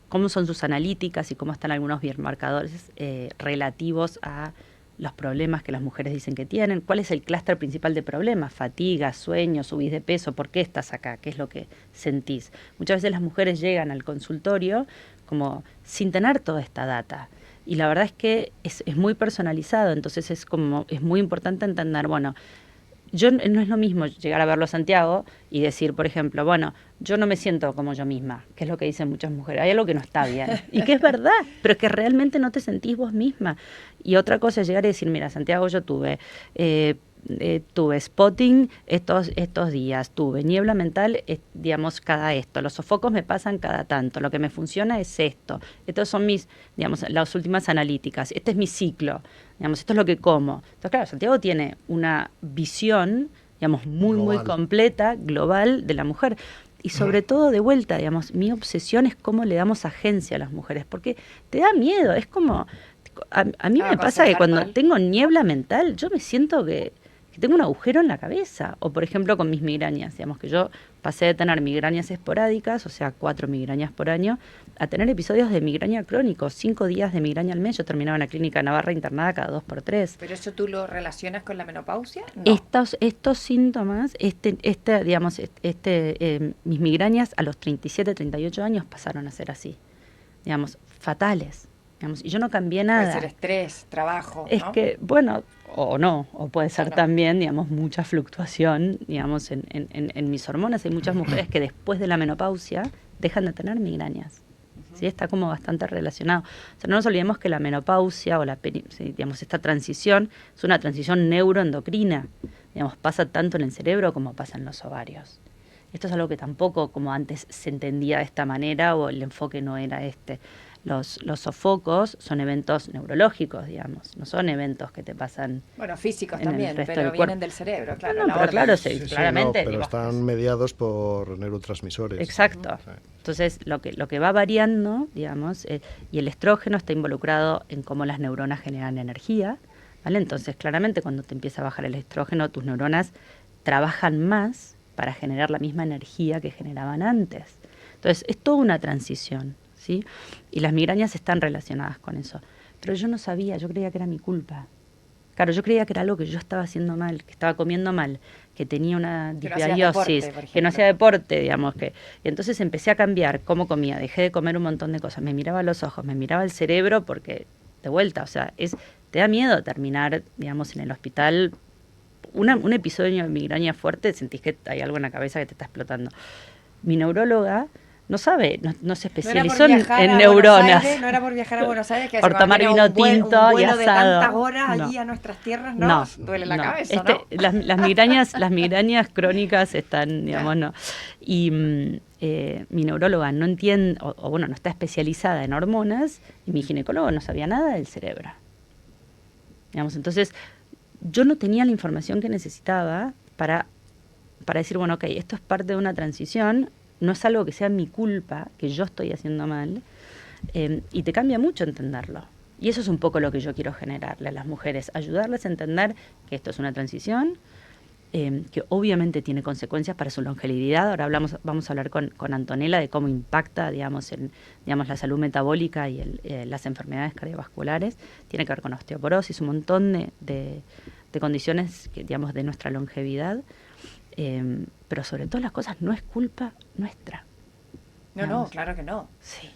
cómo son sus analíticas y cómo están algunos biomarcadores relativos a los problemas que las mujeres dicen que tienen, cuál es el clúster principal de problemas, fatiga, sueño, subís de peso, ¿por qué estás acá? ¿Qué es lo que sentís? Muchas veces las mujeres llegan al consultorio como sin tener toda esta data. Y la verdad es que es muy personalizado, entonces es muy importante entender, bueno, no es lo mismo llegar a verlo a Santiago y decir, por ejemplo, bueno, yo no me siento como yo misma, que es lo que dicen muchas mujeres, hay algo que no está bien, y que es verdad, pero es que realmente no te sentís vos misma. Y otra cosa es llegar y decir, mira, Santiago, yo tuve spotting estos días, tuve niebla mental, digamos, cada esto, los sofocos me pasan cada tanto, lo que me funciona es esto, estos son las últimas analíticas, este es mi ciclo, digamos, esto es lo que como. Entonces, claro, Santiago tiene una visión, digamos, muy completa, global de la mujer. Y sobre todo, de vuelta, digamos, mi obsesión es cómo le damos agencia a las mujeres, porque te da miedo, es como... A mí me pasa que cuando tengo niebla mental, yo me siento que tengo un agujero en la cabeza. O, por ejemplo, con mis migrañas, digamos que yo pasé de tener migrañas esporádicas, o sea, 4 migrañas por año, a tener episodios de migraña crónicos, 5 días de migraña al mes. Yo terminaba en la clínica Navarra internada cada 2 por 3. ¿Pero eso tú lo relacionas con la menopausia? No. Estos síntomas, mis migrañas a los 37, 38 años pasaron a ser así, digamos, fatales. Digamos, y yo no cambié nada. Puede ser estrés, trabajo, Es ¿no? que, bueno, o puede ser también, digamos, mucha fluctuación, digamos, en mis hormonas. Hay muchas mujeres que después de la menopausia dejan de tener migrañas. ¿Sí? Está como bastante relacionado. O sea, no nos olvidemos que la menopausia o digamos, esta transición es una transición neuroendocrina. Digamos, pasa tanto en el cerebro como pasa en los ovarios. Esto es algo que tampoco, como antes, se entendía de esta manera o el enfoque no era este. Los sofocos son eventos neurológicos, digamos, no son eventos que te pasan. Bueno, físicos también, pero vienen del cerebro, claro. No, pero claro, claramente. Pero están mediados por neurotransmisores. Exacto. Sí. Entonces, lo que va variando, digamos, y el estrógeno está involucrado en cómo las neuronas generan energía, ¿vale? Entonces, claramente, cuando te empieza a bajar el estrógeno, tus neuronas trabajan más para generar la misma energía que generaban antes. Entonces, es toda una transición. ¿Sí? Y las migrañas están relacionadas con eso. Pero yo no sabía, yo creía que era mi culpa. Claro, yo creía que era algo que yo estaba haciendo mal, que estaba comiendo mal, que tenía una disbiosis, que no hacía deporte, digamos. Y entonces empecé a cambiar cómo comía, dejé de comer un montón de cosas. Me miraba a los ojos, me miraba el cerebro porque de vuelta, o sea, te da miedo terminar, digamos, en el hospital. Un episodio de migraña fuerte, sentís que hay algo en la cabeza que te está explotando. Mi neuróloga no sabe, no se especializó en neuronas. No era por viajar a Buenos Aires, que por tomar vino tinto un vuelo y asado. de tantas horas allí a nuestras tierras, duele la cabeza, ¿no? Las migrañas crónicas están, digamos, no. Y mi neuróloga no entiende, o bueno, no está especializada en hormonas, y mi ginecólogo no sabía nada del cerebro. Digamos, entonces, yo no tenía la información que necesitaba para decir, bueno, ok, esto es parte de una transición, no es algo que sea mi culpa, que yo estoy haciendo mal, y te cambia mucho entenderlo. Y eso es un poco lo que yo quiero generarle a las mujeres, ayudarles a entender que esto es una transición, que obviamente tiene consecuencias para su longevidad. Ahora vamos a hablar con Antonella de cómo impacta, digamos, la salud metabólica y las enfermedades cardiovasculares. Tiene que ver con osteoporosis, un montón de condiciones que, digamos, de nuestra longevidad. Pero sobre todas las cosas no es culpa nuestra. No, claro que no. Sí.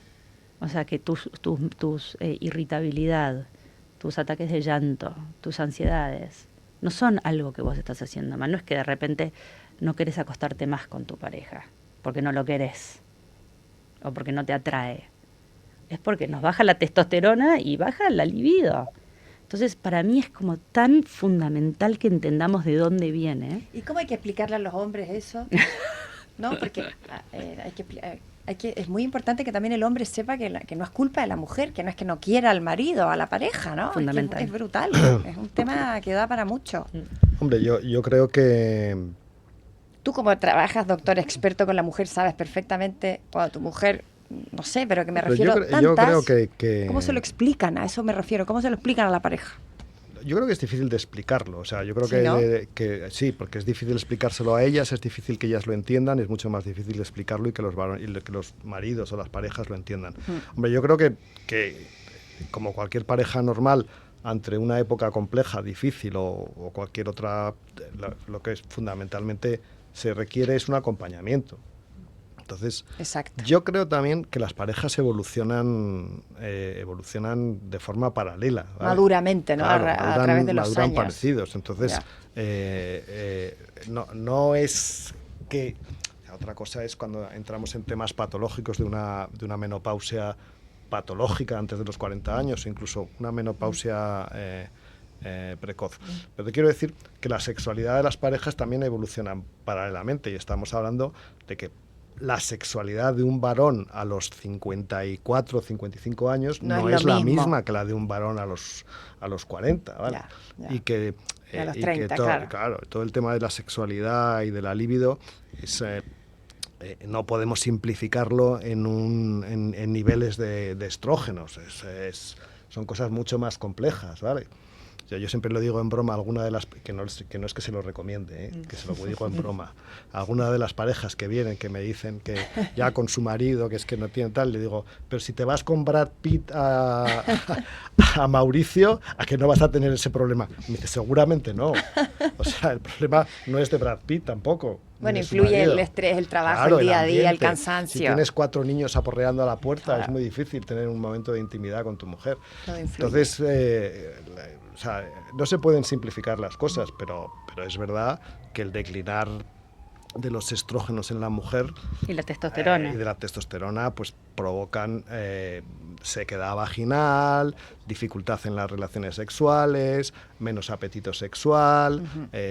O sea, que tus irritabilidad, tus ataques de llanto, tus ansiedades, no son algo que vos estás haciendo mal. No es que de repente no querés acostarte más con tu pareja, porque no lo querés, o porque no te atrae. Es porque nos baja la testosterona y baja la libido. Entonces, para mí es como tan fundamental que entendamos de dónde viene. ¿Y cómo hay que explicarle a los hombres eso? No, porque es muy importante que también el hombre sepa que no es culpa de la mujer, que no es que no quiera al marido, a la pareja, ¿no? Fundamental. Es brutal, es un tema que da para mucho. Hombre, yo creo que... Tú como trabajas, doctor, experto con la mujer, sabes perfectamente cuando tu mujer... No sé, pero que me refiero a yo creo que... ¿Cómo se lo explican? A eso me refiero. ¿Cómo se lo explican a la pareja? Yo creo que es difícil de explicarlo. O sea, yo creo que sí, porque es difícil explicárselo a ellas, es difícil que ellas lo entiendan, es mucho más difícil de explicarlo y que los maridos o las parejas lo entiendan. Hombre, yo creo que como cualquier pareja normal, ante una época compleja, difícil o cualquier otra, lo que es fundamentalmente se requiere es un acompañamiento. Entonces, exacto. Yo creo también que las parejas evolucionan de forma paralela, ¿vale? Maduramente, ¿no? Claro, a través de los maduran años. Parecidos. Entonces, no es que... Otra cosa es cuando entramos en temas patológicos de una menopausia patológica antes de los 40 años, incluso una menopausia precoz. Pero te quiero decir que la sexualidad de las parejas también evoluciona paralelamente y estamos hablando de que la sexualidad de un varón a los 54 o 55 años no es la misma que la de un varón a los 40, ¿vale? Ya. Y que, a los 30, claro, todo el tema de la sexualidad y de la libido es, no podemos simplificarlo en niveles de estrógenos, son cosas mucho más complejas, ¿vale? Yo siempre lo digo en broma, alguna de las que no es que se lo recomiende, que se lo digo en broma. Alguna de las parejas que vienen que me dicen que ya con su marido, que es que no tiene tal, le digo, pero si te vas con Brad Pitt a Mauricio, ¿a que no vas a tener ese problema? Me dice, seguramente no. O sea, el problema no es de Brad Pitt tampoco. Bueno, influye el estrés, el trabajo, claro, el día a día, el ambiente. cansancio. Si tienes 4 niños aporreando a la puerta, claro, es muy difícil tener un momento de intimidad con tu mujer. Entonces, o sea, no se pueden simplificar las cosas, pero es verdad que el declinar de los estrógenos en la mujer y la testosterona y de la testosterona pues provocan sequedad vaginal, dificultad en las relaciones sexuales, menos apetito sexual,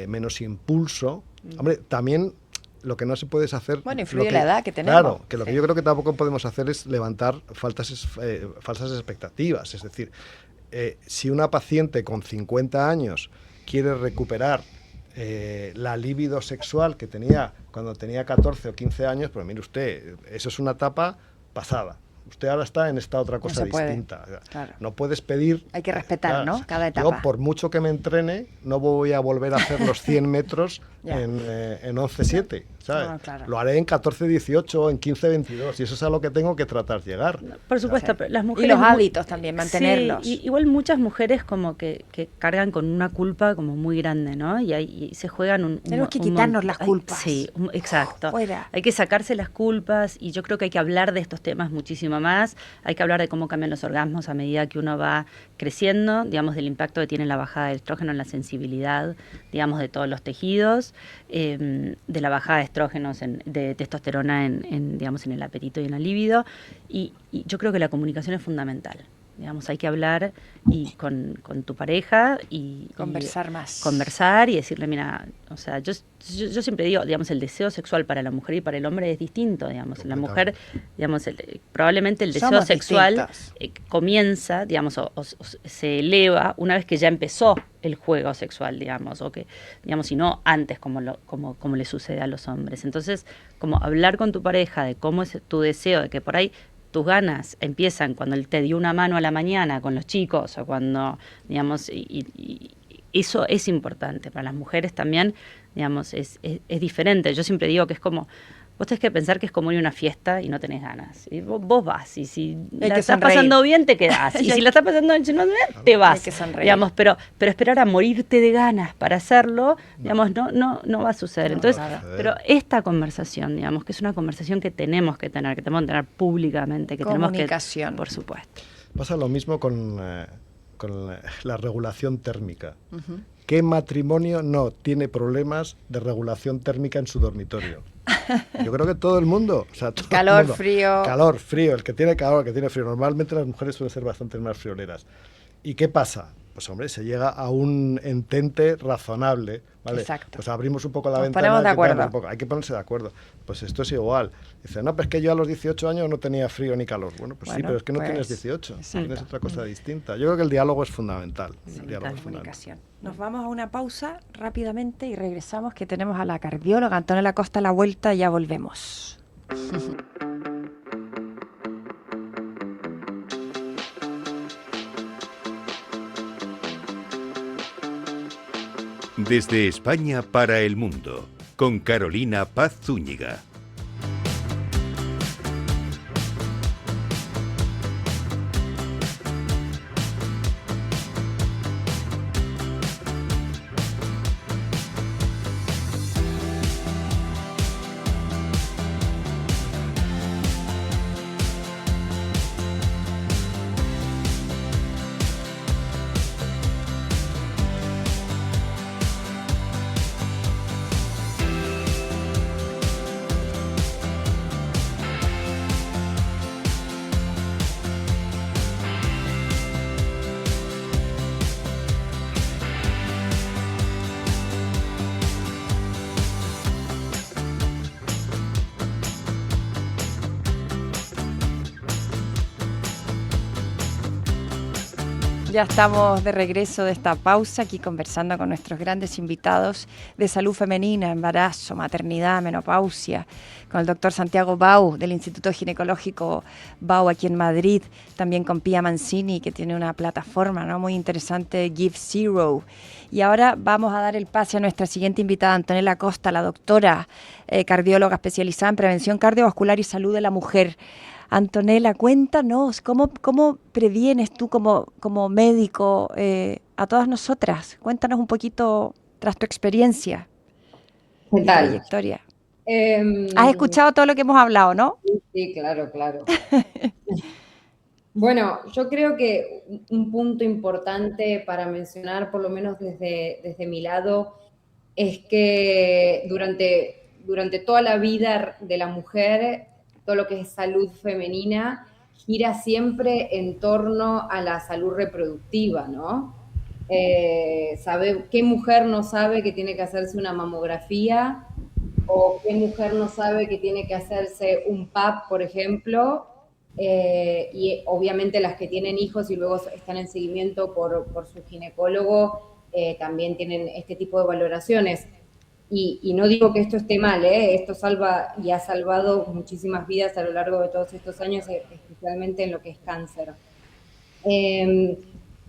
menos impulso. Hombre, también lo que no se puede hacer... Bueno, influye la edad que tenemos. Claro, que lo que yo creo que tampoco podemos hacer es levantar falsas expectativas. Es decir, si una paciente con 50 años quiere recuperar la libido sexual que tenía cuando tenía 14 o 15 años, pues mire usted, eso es una etapa pasada. Usted ahora está en esta otra cosa distinta. Claro. No puedes pedir... Hay que respetar, ¿no? Cada etapa. Yo, por mucho que me entrene, no voy a volver a hacer los 100 metros en 11.7. ¿sabes? No, claro. Lo haré en 14, 18 o en 15, 22 y eso es a lo que tengo que tratar de llegar. Por supuesto, pero las Y mujeres... los hábitos también, mantenerlos. Sí, igual muchas mujeres como que cargan con una culpa como muy grande, ¿no? Y se juegan Tenemos que quitarnos las culpas. Sí, exacto. Fuera. Hay que sacarse las culpas y yo creo que hay que hablar de estos temas muchísimo más. Hay que hablar de cómo cambian los orgasmos a medida que uno va creciendo, digamos, del impacto que tiene la bajada del estrógeno en la sensibilidad, digamos, de todos los tejidos, de la bajada de estrógenos, de testosterona digamos, en el apetito y en la libido. Y yo creo que la comunicación es fundamental. Digamos, hay que hablar con tu pareja y Conversar más. Conversar y decirle, mira, o sea, yo siempre digo, digamos, el deseo sexual para la mujer y para el hombre es distinto, digamos. La mujer, digamos, probablemente el deseo Somos sexual distintos. comienza, digamos, o se eleva una vez que ya empezó el juego sexual, digamos, o que, digamos, y no antes como le sucede a los hombres. Entonces, como hablar con tu pareja de cómo es tu deseo, de que por ahí tus ganas empiezan cuando él te dio una mano a la mañana con los chicos o cuando, digamos, y eso es importante. Para las mujeres también, digamos, es diferente. Yo siempre digo que es como, vos tenés que pensar que es como ir a una fiesta y no tenés ganas. Y vos vas y si la estás sonreír. pasando bien te quedás. Y si la estás pasando bien te vas. Hay que sonreír. Digamos, pero esperar a morirte de ganas para hacerlo, digamos, no va a suceder. Entonces, claro. pero esta conversación, digamos, que es una conversación que tenemos que tener públicamente, que tenemos que, Comunicación. por supuesto. Pasa lo mismo con la regulación térmica. ¿Qué matrimonio no tiene problemas de regulación térmica en su dormitorio? Yo creo que todo el mundo. O sea, todo Calor, el mundo. frío. Calor, frío. El que tiene calor, el que tiene frío. Normalmente las mujeres suelen ser bastante más frioleras. ¿Y qué pasa? Pues hombre, se llega a un entente razonable, ¿vale? Exacto. Pues abrimos un poco la Nos ventana. ponemos de hay que ponernos acuerdo. hay que ponerse de acuerdo. Pues esto es igual. Dice, no, pero es que yo a los 18 años no tenía frío ni calor. Bueno, pues sí, Bueno, pero es que no pues, tienes 18. exacto. Tienes otra cosa distinta. Yo creo que el diálogo es fundamental. El diálogo es fundamental. Comunicación. Nos vamos a una pausa rápidamente y regresamos, que tenemos a la cardióloga Antonella Costa a la vuelta, ya volvemos. Desde España para el mundo, con Carolina Paz Zúñiga. Ya estamos de regreso de esta pausa, aquí conversando con nuestros grandes invitados de salud femenina, embarazo, maternidad, menopausia, con el doctor Santiago Bau del Instituto Ginecológico Bau aquí en Madrid, también con Pia Mancini, que tiene una plataforma, ¿no?, muy interesante, Give Zero. Y ahora vamos a dar el pase a nuestra siguiente invitada, Antonella Costa, la doctora cardióloga especializada en prevención cardiovascular y salud de la mujer. Antonella, cuéntanos, ¿cómo previenes tú como médico a todas nosotras? Cuéntanos un poquito tras tu experiencia ¿Qué y tal? trayectoria. Has escuchado todo lo que hemos hablado, ¿no? Sí, claro. Bueno, yo creo que un punto importante para mencionar, por lo menos desde mi lado, es que durante toda la vida de la mujer, todo lo que es salud femenina gira siempre en torno a la salud reproductiva, ¿no? ¿Qué mujer no sabe que tiene que hacerse una mamografía? ¿O qué mujer no sabe que tiene que hacerse un PAP, por ejemplo? Y obviamente las que tienen hijos y luego están en seguimiento por su ginecólogo también tienen este tipo de valoraciones. Y no digo que esto esté mal, esto salva y ha salvado muchísimas vidas a lo largo de todos estos años, especialmente en lo que es cáncer.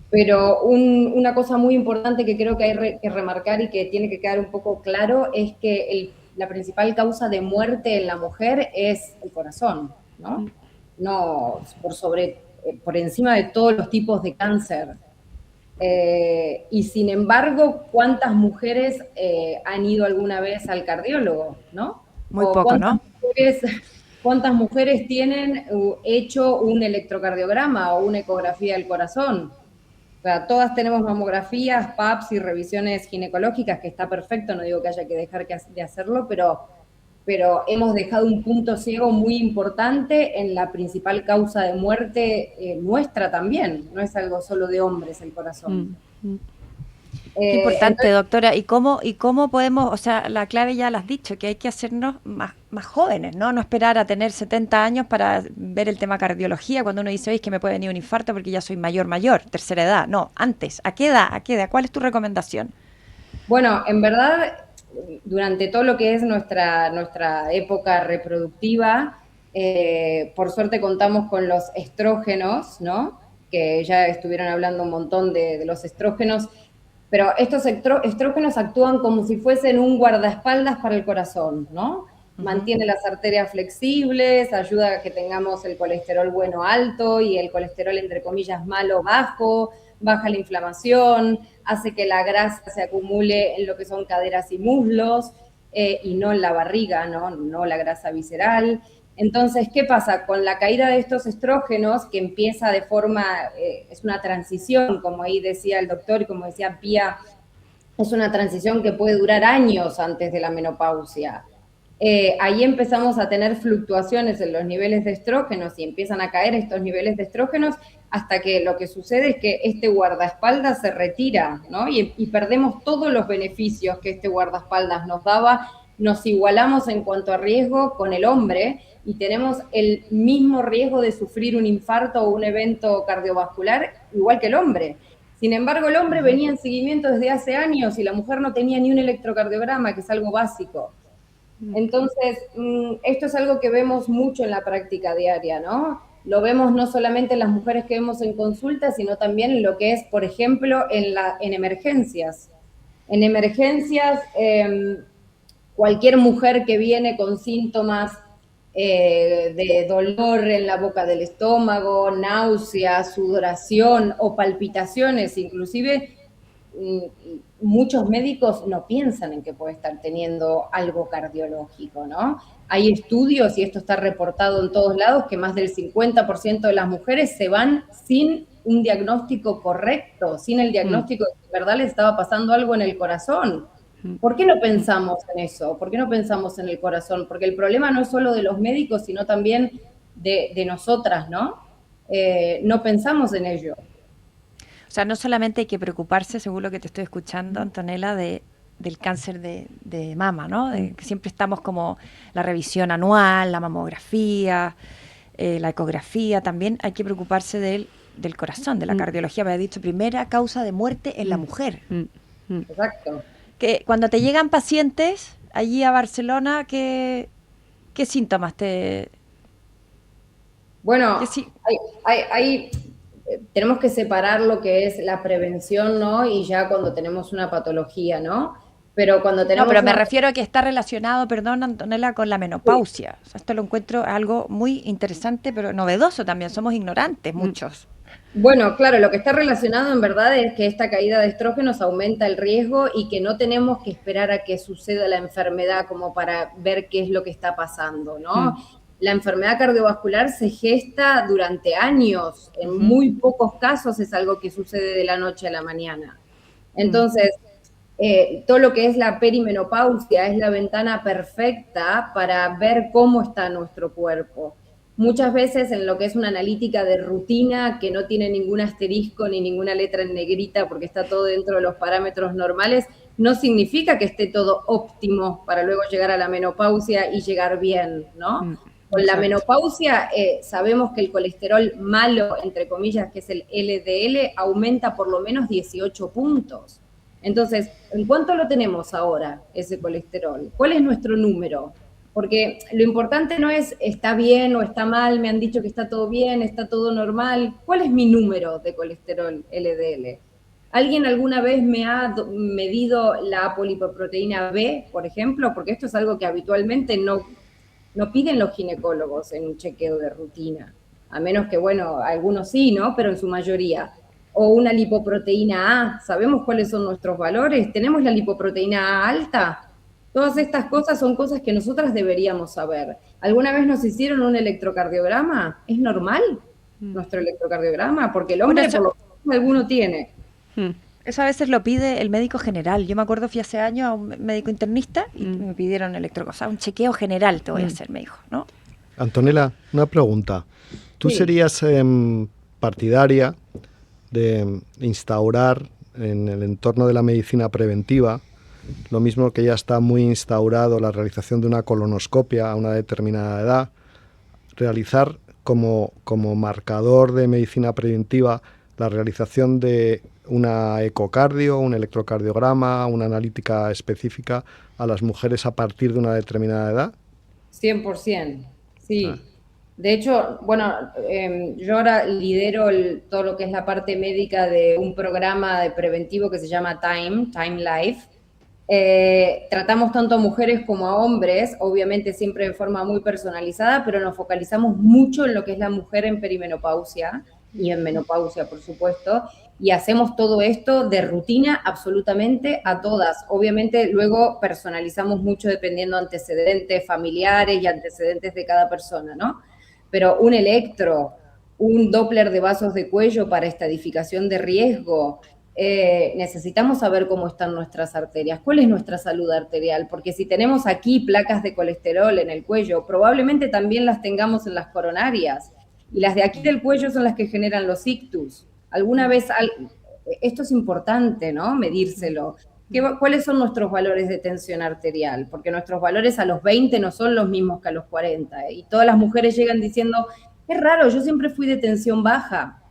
Pero una cosa muy importante que creo que hay que remarcar y que tiene que quedar un poco claro es que la principal causa de muerte en la mujer es el corazón, ¿no? No, por encima de todos los tipos de cáncer. Y sin embargo, ¿cuántas mujeres han ido alguna vez al cardiólogo, no? Muy poco, ¿no? ¿Cuántas mujeres tienen hecho un electrocardiograma o una ecografía del corazón? O sea, todas tenemos mamografías, PAPs y revisiones ginecológicas, que está perfecto, no digo que haya que dejar de hacerlo, pero hemos dejado un punto ciego muy importante en la principal causa de muerte nuestra también. No es algo solo de hombres el corazón. Qué importante, doctora. ¿Y cómo podemos, o sea, la clave ya la has dicho, que hay que hacernos más jóvenes, ¿no? No esperar a tener 70 años para ver el tema cardiología, cuando uno dice, oye, es que me puede venir un infarto porque ya soy mayor, tercera edad. No, antes. ¿A qué edad? ¿Cuál es tu recomendación? Bueno, en verdad, durante todo lo que es nuestra época reproductiva, por suerte contamos con los estrógenos, ¿no? Que ya estuvieron hablando un montón de los estrógenos, pero estos estrógenos actúan como si fuesen un guardaespaldas para el corazón, ¿no? Mantiene las arterias flexibles, ayuda a que tengamos el colesterol bueno alto y el colesterol, entre comillas, malo bajo, baja la inflamación, hace que la grasa se acumule en lo que son caderas y muslos y no en la barriga, no la grasa visceral. Entonces, ¿qué pasa? Con la caída de estos estrógenos, que empieza de forma, es una transición, como ahí decía el doctor y como decía Pía, es una transición que puede durar años antes de la menopausia. Ahí empezamos a tener fluctuaciones en los niveles de estrógenos y empiezan a caer estos niveles de estrógenos hasta que lo que sucede es que este guardaespaldas se retira, ¿no? Y perdemos todos los beneficios que este guardaespaldas nos daba, nos igualamos en cuanto a riesgo con el hombre y tenemos el mismo riesgo de sufrir un infarto o un evento cardiovascular igual que el hombre. Sin embargo, el hombre venía en seguimiento desde hace años y la mujer no tenía ni un electrocardiograma, que es algo básico. Entonces, esto es algo que vemos mucho en la práctica diaria, ¿no? Lo vemos no solamente en las mujeres que vemos en consulta, sino también en lo que es, por ejemplo, en emergencias. En emergencias, cualquier mujer que viene con síntomas de dolor en la boca del estómago, náuseas, sudoración o palpitaciones, inclusive muchos médicos no piensan en que puede estar teniendo algo cardiológico, ¿no? Hay estudios, y esto está reportado en todos lados, que más del 50% de las mujeres se van sin un diagnóstico correcto, sin el diagnóstico de que de verdad les estaba pasando algo en el corazón. ¿Por qué no pensamos en eso? ¿Por qué no pensamos en el corazón? Porque el problema no es solo de los médicos, sino también de nosotras, ¿no? No pensamos en ello. O sea, no solamente hay que preocuparse, según lo que te estoy escuchando, Antonella, del cáncer de mama, ¿no? Que siempre estamos como la revisión anual, la mamografía, la ecografía, también hay que preocuparse del corazón, de la cardiología. Me ha dicho, primera causa de muerte en la mujer. Exacto. Que cuando te llegan pacientes allí a Barcelona, ¿qué síntomas te...? Bueno, tenemos que separar lo que es la prevención, ¿no? Y ya cuando tenemos una patología, ¿no? Pero cuando tenemos... No, pero me refiero a que está relacionado, perdón, Antonella, con la menopausia. O sea, esto lo encuentro algo muy interesante, pero novedoso también. Somos ignorantes muchos. Bueno, claro, lo que está relacionado en verdad es que esta caída de estrógenos aumenta el riesgo y que no tenemos que esperar a que suceda la enfermedad como para ver qué es lo que está pasando, ¿no? La enfermedad cardiovascular se gesta durante años, en muy pocos casos es algo que sucede de la noche a la mañana. Entonces, todo lo que es la perimenopausia es la ventana perfecta para ver cómo está nuestro cuerpo. Muchas veces en lo que es una analítica de rutina que no tiene ningún asterisco ni ninguna letra en negrita porque está todo dentro de los parámetros normales, no significa que esté todo óptimo para luego llegar a la menopausia y llegar bien, ¿no? Con la menopausia sabemos que el colesterol malo, entre comillas, que es el LDL, aumenta por lo menos 18 puntos. Entonces, ¿en cuánto lo tenemos ahora, ese colesterol? ¿Cuál es nuestro número? Porque lo importante no es está bien o está mal, me han dicho que está todo bien, está todo normal. ¿Cuál es mi número de colesterol LDL? ¿Alguien alguna vez me ha medido la apolipoproteína B, por ejemplo? Porque esto es algo que habitualmente no piden los ginecólogos en un chequeo de rutina. A menos que, bueno, algunos sí, ¿no? Pero en su mayoría. O una lipoproteína A. ¿Sabemos cuáles son nuestros valores? ¿Tenemos la lipoproteína A alta? Todas estas cosas son cosas que nosotras deberíamos saber. ¿Alguna vez nos hicieron un electrocardiograma? ¿Es normal nuestro electrocardiograma? Porque el hombre, Bueno, por lo menos, alguno tiene. Eso a veces lo pide el médico general. Yo me acuerdo, fui hace años a un médico internista y me pidieron o sea, un chequeo general te voy a hacer, me dijo, ¿no? Antonella, una pregunta. ¿Tú Sí. serías partidaria de instaurar en el entorno de la medicina preventiva, lo mismo que ya está muy instaurado la realización de una colonoscopia a una determinada edad, realizar como marcador de medicina preventiva la realización de una ecocardio, un electrocardiograma, una analítica específica a las mujeres a partir de una determinada edad? 100%, sí. De hecho, bueno, yo ahora lidero todo lo que es la parte médica de un programa de preventivo que se llama Time Life. Tratamos tanto a mujeres como a hombres, obviamente siempre de forma muy personalizada, pero nos focalizamos mucho en lo que es la mujer en perimenopausia y en menopausia, por supuesto, y hacemos todo esto de rutina absolutamente a todas. Obviamente luego personalizamos mucho dependiendo de antecedentes familiares y antecedentes de cada persona, ¿no? Pero un electro, un Doppler de vasos de cuello para estadificación de riesgo, necesitamos saber cómo están nuestras arterias, cuál es nuestra salud arterial, porque si tenemos aquí placas de colesterol en el cuello, probablemente también las tengamos en las coronarias, y las de aquí del cuello son las que generan los ictus. Alguna vez, esto es importante, ¿no? Medírselo. ¿Cuáles son nuestros valores de tensión arterial? Porque nuestros valores a los 20 no son los mismos que a los 40, y todas las mujeres llegan diciendo, es raro, yo siempre fui de tensión baja,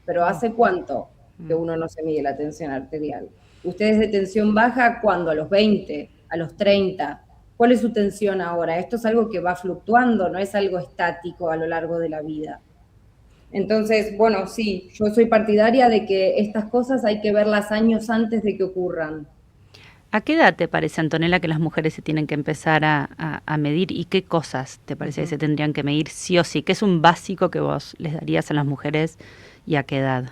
pero ¿hace cuánto que uno no se mide la tensión arterial? ¿Ustedes de tensión baja cuándo? ¿A los 20? ¿A los 30? ¿Cuál es su tensión ahora? Esto es algo que va fluctuando, no es algo estático a lo largo de la vida. Entonces, bueno, sí, yo soy partidaria de que estas cosas hay que verlas años antes de que ocurran. ¿A qué edad te parece, Antonella, que las mujeres se tienen que empezar a medir y qué cosas te parece que se tendrían que medir sí o sí? ¿Qué es un básico que vos les darías a las mujeres y a qué edad?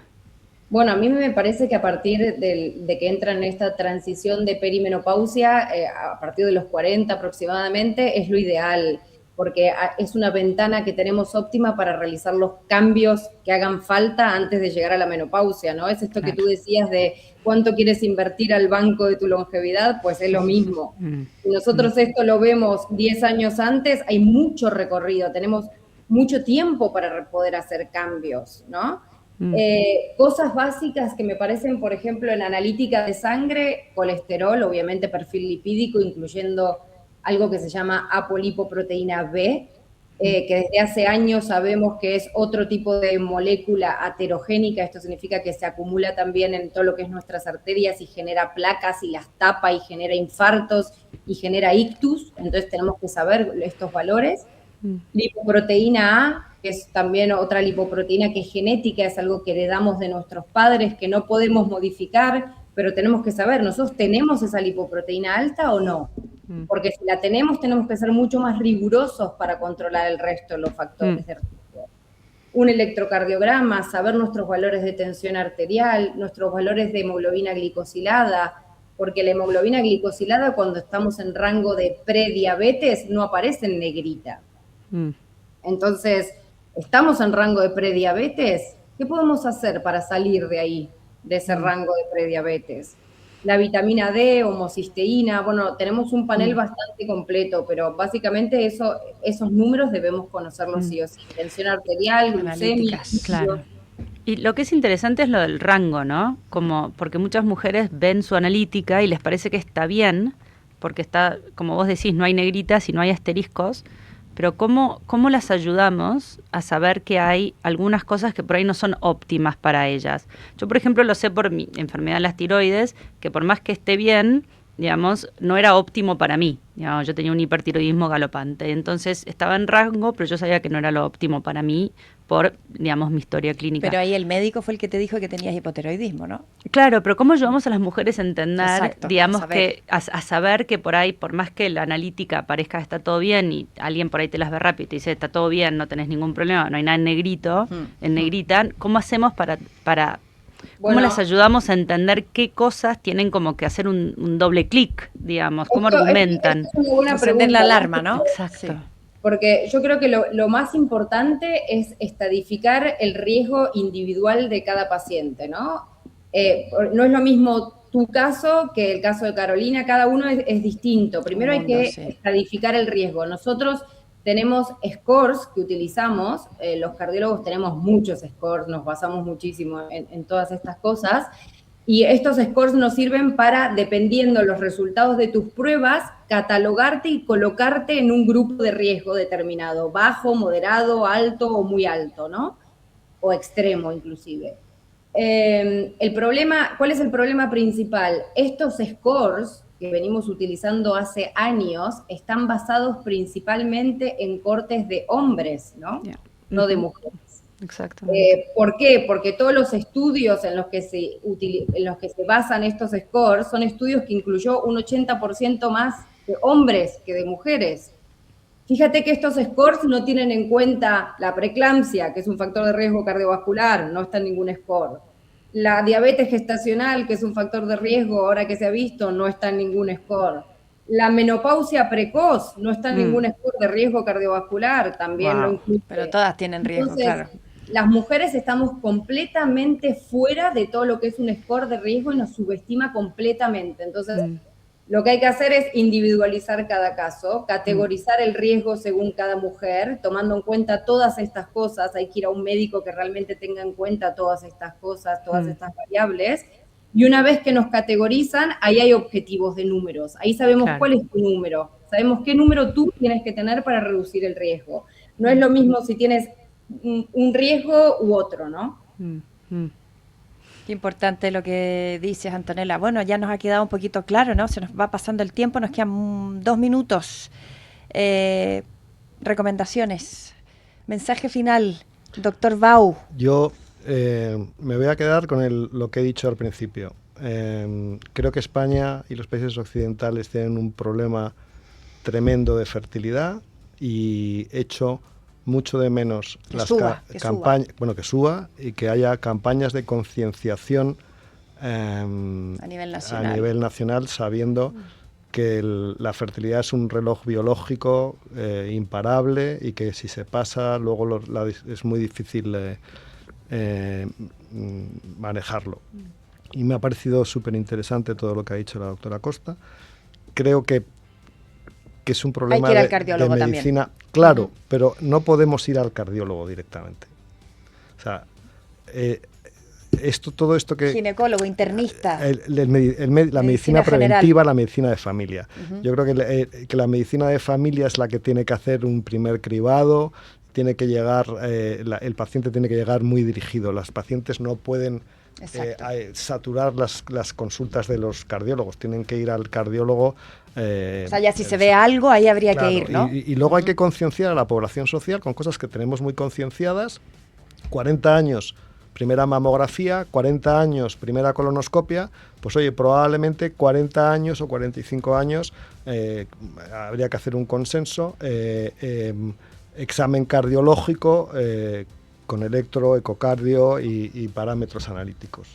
Bueno, a mí me parece que a partir de que entran en esta transición de perimenopausia, a partir de los 40 aproximadamente, es lo ideal, porque es una ventana que tenemos óptima para realizar los cambios que hagan falta antes de llegar a la menopausia, ¿no? Es esto que tú decías de cuánto quieres invertir al banco de tu longevidad, pues es lo mismo. Si nosotros esto lo vemos 10 años antes, hay mucho recorrido, tenemos mucho tiempo para poder hacer cambios, ¿no? Cosas básicas que me parecen, por ejemplo, en analítica de sangre, colesterol, obviamente perfil lipídico, incluyendo algo que se llama apolipoproteína B, que desde hace años sabemos que es otro tipo de molécula aterogénica. Esto significa que se acumula también en todo lo que es nuestras arterias y genera placas y las tapa y genera infartos y genera ictus. Entonces tenemos que saber estos valores. Lipoproteína A, que es también otra lipoproteína que es genética, es algo que heredamos de nuestros padres, que no podemos modificar, pero tenemos que saber, ¿nosotros tenemos esa lipoproteína alta o no? Porque si la tenemos que ser mucho más rigurosos para controlar el resto de los factores de riesgo. Un electrocardiograma, saber nuestros valores de tensión arterial, nuestros valores de hemoglobina glicosilada, porque la hemoglobina glicosilada cuando estamos en rango de prediabetes no aparece en negrita. Entonces, ¿estamos en rango de prediabetes? ¿Qué podemos hacer para salir de ahí, de ese rango de prediabetes? La vitamina D, homocisteína, bueno, tenemos un panel bastante completo, pero básicamente esos números debemos conocerlos sí o sí. Tensión arterial, glucemia. Claro. Y lo que es interesante es lo del rango, ¿no? Porque muchas mujeres ven su analítica y les parece que está bien, porque está, como vos decís, no hay negritas y no hay asteriscos, pero ¿cómo las ayudamos a saber que hay algunas cosas que por ahí no son óptimas para ellas? Yo, por ejemplo, lo sé por mi enfermedad de las tiroides, que por más que esté bien, digamos, no era óptimo para mí. Digamos, yo tenía un hipertiroidismo galopante, entonces estaba en rango, pero yo sabía que no era lo óptimo para mí por, digamos, mi historia clínica. Pero ahí el médico fue el que te dijo que tenías hipotiroidismo, ¿no? Claro, pero ¿cómo ayudamos a las mujeres a entender, Exacto, digamos, a saber. a saber que por ahí, por más que la analítica parezca está todo bien y alguien por ahí te las ve rápido y te dice está todo bien, no tenés ningún problema, no hay nada en negrito, en negrita, ¿cómo hacemos para ¿cómo Bueno, las ayudamos a entender qué cosas tienen como que hacer un doble clic, digamos? ¿Cómo esto argumentan? es una buena Encender pregunta, la alarma, ¿no? Exacto. Sí. Porque yo creo que lo más importante es estadificar el riesgo individual de cada paciente, ¿no? No es lo mismo tu caso que el caso de Carolina, cada uno es distinto. Primero hay que estadificar el riesgo. Nosotros tenemos scores que utilizamos, los cardiólogos tenemos muchos scores, nos basamos muchísimo en todas estas cosas, y estos scores nos sirven para, dependiendo los resultados de tus pruebas, catalogarte y colocarte en un grupo de riesgo determinado, bajo, moderado, alto o muy alto, ¿no? O extremo inclusive. ¿Cuál es el problema principal? Estos scores que venimos utilizando hace años están basados principalmente en cortes de hombres, ¿no? Yeah. No de mujeres. Exactamente. ¿Por qué? Porque todos los estudios en los que se basan estos scores son estudios que incluyó un 80% más de hombres que de mujeres. Fíjate que estos scores no tienen en cuenta la preeclampsia, que es un factor de riesgo cardiovascular, no está en ningún score. La diabetes gestacional, que es un factor de riesgo, ahora que se ha visto, no está en ningún score. La menopausia precoz no está en ningún score de riesgo cardiovascular, también lo incluye. Pero todas tienen riesgo, Entonces, claro. Las mujeres estamos completamente fuera de todo lo que es un score de riesgo y nos subestima completamente. Entonces, lo que hay que hacer es individualizar cada caso, categorizar el riesgo según cada mujer, tomando en cuenta todas estas cosas. Hay que ir a un médico que realmente tenga en cuenta todas estas cosas, todas estas variables. Y una vez que nos categorizan, ahí hay objetivos de números. Ahí sabemos cuál es tu número. Sabemos qué número tú tienes que tener para reducir el riesgo. No es lo mismo si tienes un riesgo u otro, ¿no? Qué importante lo que dices, Antonella. Bueno, ya nos ha quedado un poquito claro, ¿no? Se nos va pasando el tiempo, nos quedan 2 minutos. Recomendaciones. Mensaje final, doctor Bau. Yo me voy a quedar con lo que he dicho al principio. Creo que España y los países occidentales tienen un problema tremendo de fertilidad y echo mucho de menos las campañas, bueno, que suba y que haya campañas de concienciación a nivel nacional, sabiendo que la fertilidad es un reloj biológico imparable y que si se pasa luego es muy difícil manejarlo. Y me ha parecido súper interesante todo lo que ha dicho la doctora Costa. Creo que es un problema de medicina. También. Claro, pero no podemos ir al cardiólogo directamente. O sea, todo esto que... Ginecólogo, internista. La medicina preventiva, general. La medicina de familia. Yo creo que la medicina de familia es la que tiene que hacer un primer cribado, tiene que llegar, el paciente tiene que llegar muy dirigido. Las pacientes no pueden saturar las consultas de los cardiólogos, tienen que ir al cardiólogo. O sea, ya si se ve algo, ahí habría que ir, ¿no? Y luego hay que concienciar a la población social con cosas que tenemos muy concienciadas. 40 años, primera mamografía, 40 años, primera colonoscopia, pues oye, probablemente 40 años o 45 años habría que hacer un consenso, examen cardiológico con electro, ecocardio y parámetros analíticos.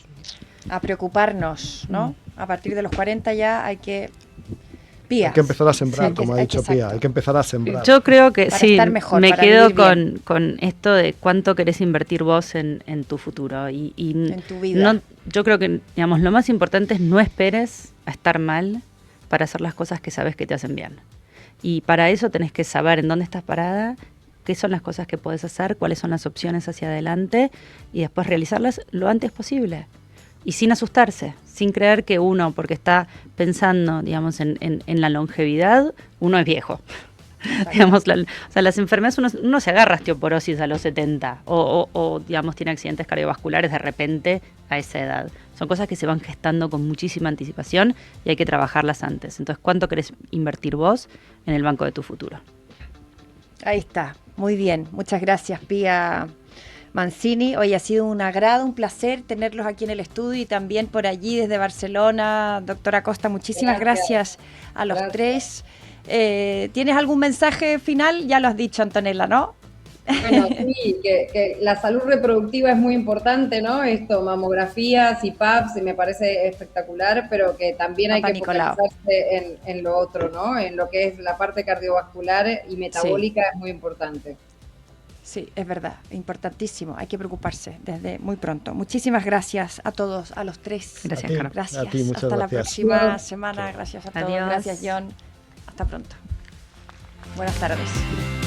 A preocuparnos, ¿no? A partir de los 40 ya hay que... Hay que empezar a sembrar, como ha dicho Pía, hay que empezar a sembrar. Yo creo que para sí, estar mejor, me para quedo vivir con esto de cuánto querés invertir vos en tu futuro. Y en tu vida. Yo creo que, digamos, lo más importante es no esperes a estar mal para hacer las cosas que sabes que te hacen bien. Y para eso tenés que saber en dónde estás parada, qué son las cosas que podés hacer, cuáles son las opciones hacia adelante y después realizarlas lo antes posible. Y sin asustarse, sin creer que uno, porque está pensando, digamos, en la longevidad, uno es viejo. Digamos, o sea, las enfermedades, uno se agarra osteoporosis a los 70 o, digamos, tiene accidentes cardiovasculares de repente a esa edad. Son cosas que se van gestando con muchísima anticipación y hay que trabajarlas antes. Entonces, ¿cuánto querés invertir vos en el banco de tu futuro? Ahí está, muy bien. Muchas gracias, Pía Mancini. Hoy ha sido un agrado, un placer tenerlos aquí en el estudio y también por allí desde Barcelona. Doctora Costa, muchísimas gracias a los tres. ¿Tienes algún mensaje final? Ya lo has dicho, Antonella, ¿no? Bueno, sí, que la salud reproductiva es muy importante, ¿no? Esto, mamografías y PAPs, me parece espectacular, pero que también hay que focalizarse en lo otro, ¿no? En lo que es la parte cardiovascular y metabólica, es muy importante. Sí, es verdad, importantísimo. Hay que preocuparse desde muy pronto. Muchísimas gracias a todos, a los tres. Gracias, Caro. Gracias. A ti, muchas Hasta gracias. la próxima semana. Gracias a todos. Adiós. Gracias, John. Hasta pronto. Buenas tardes.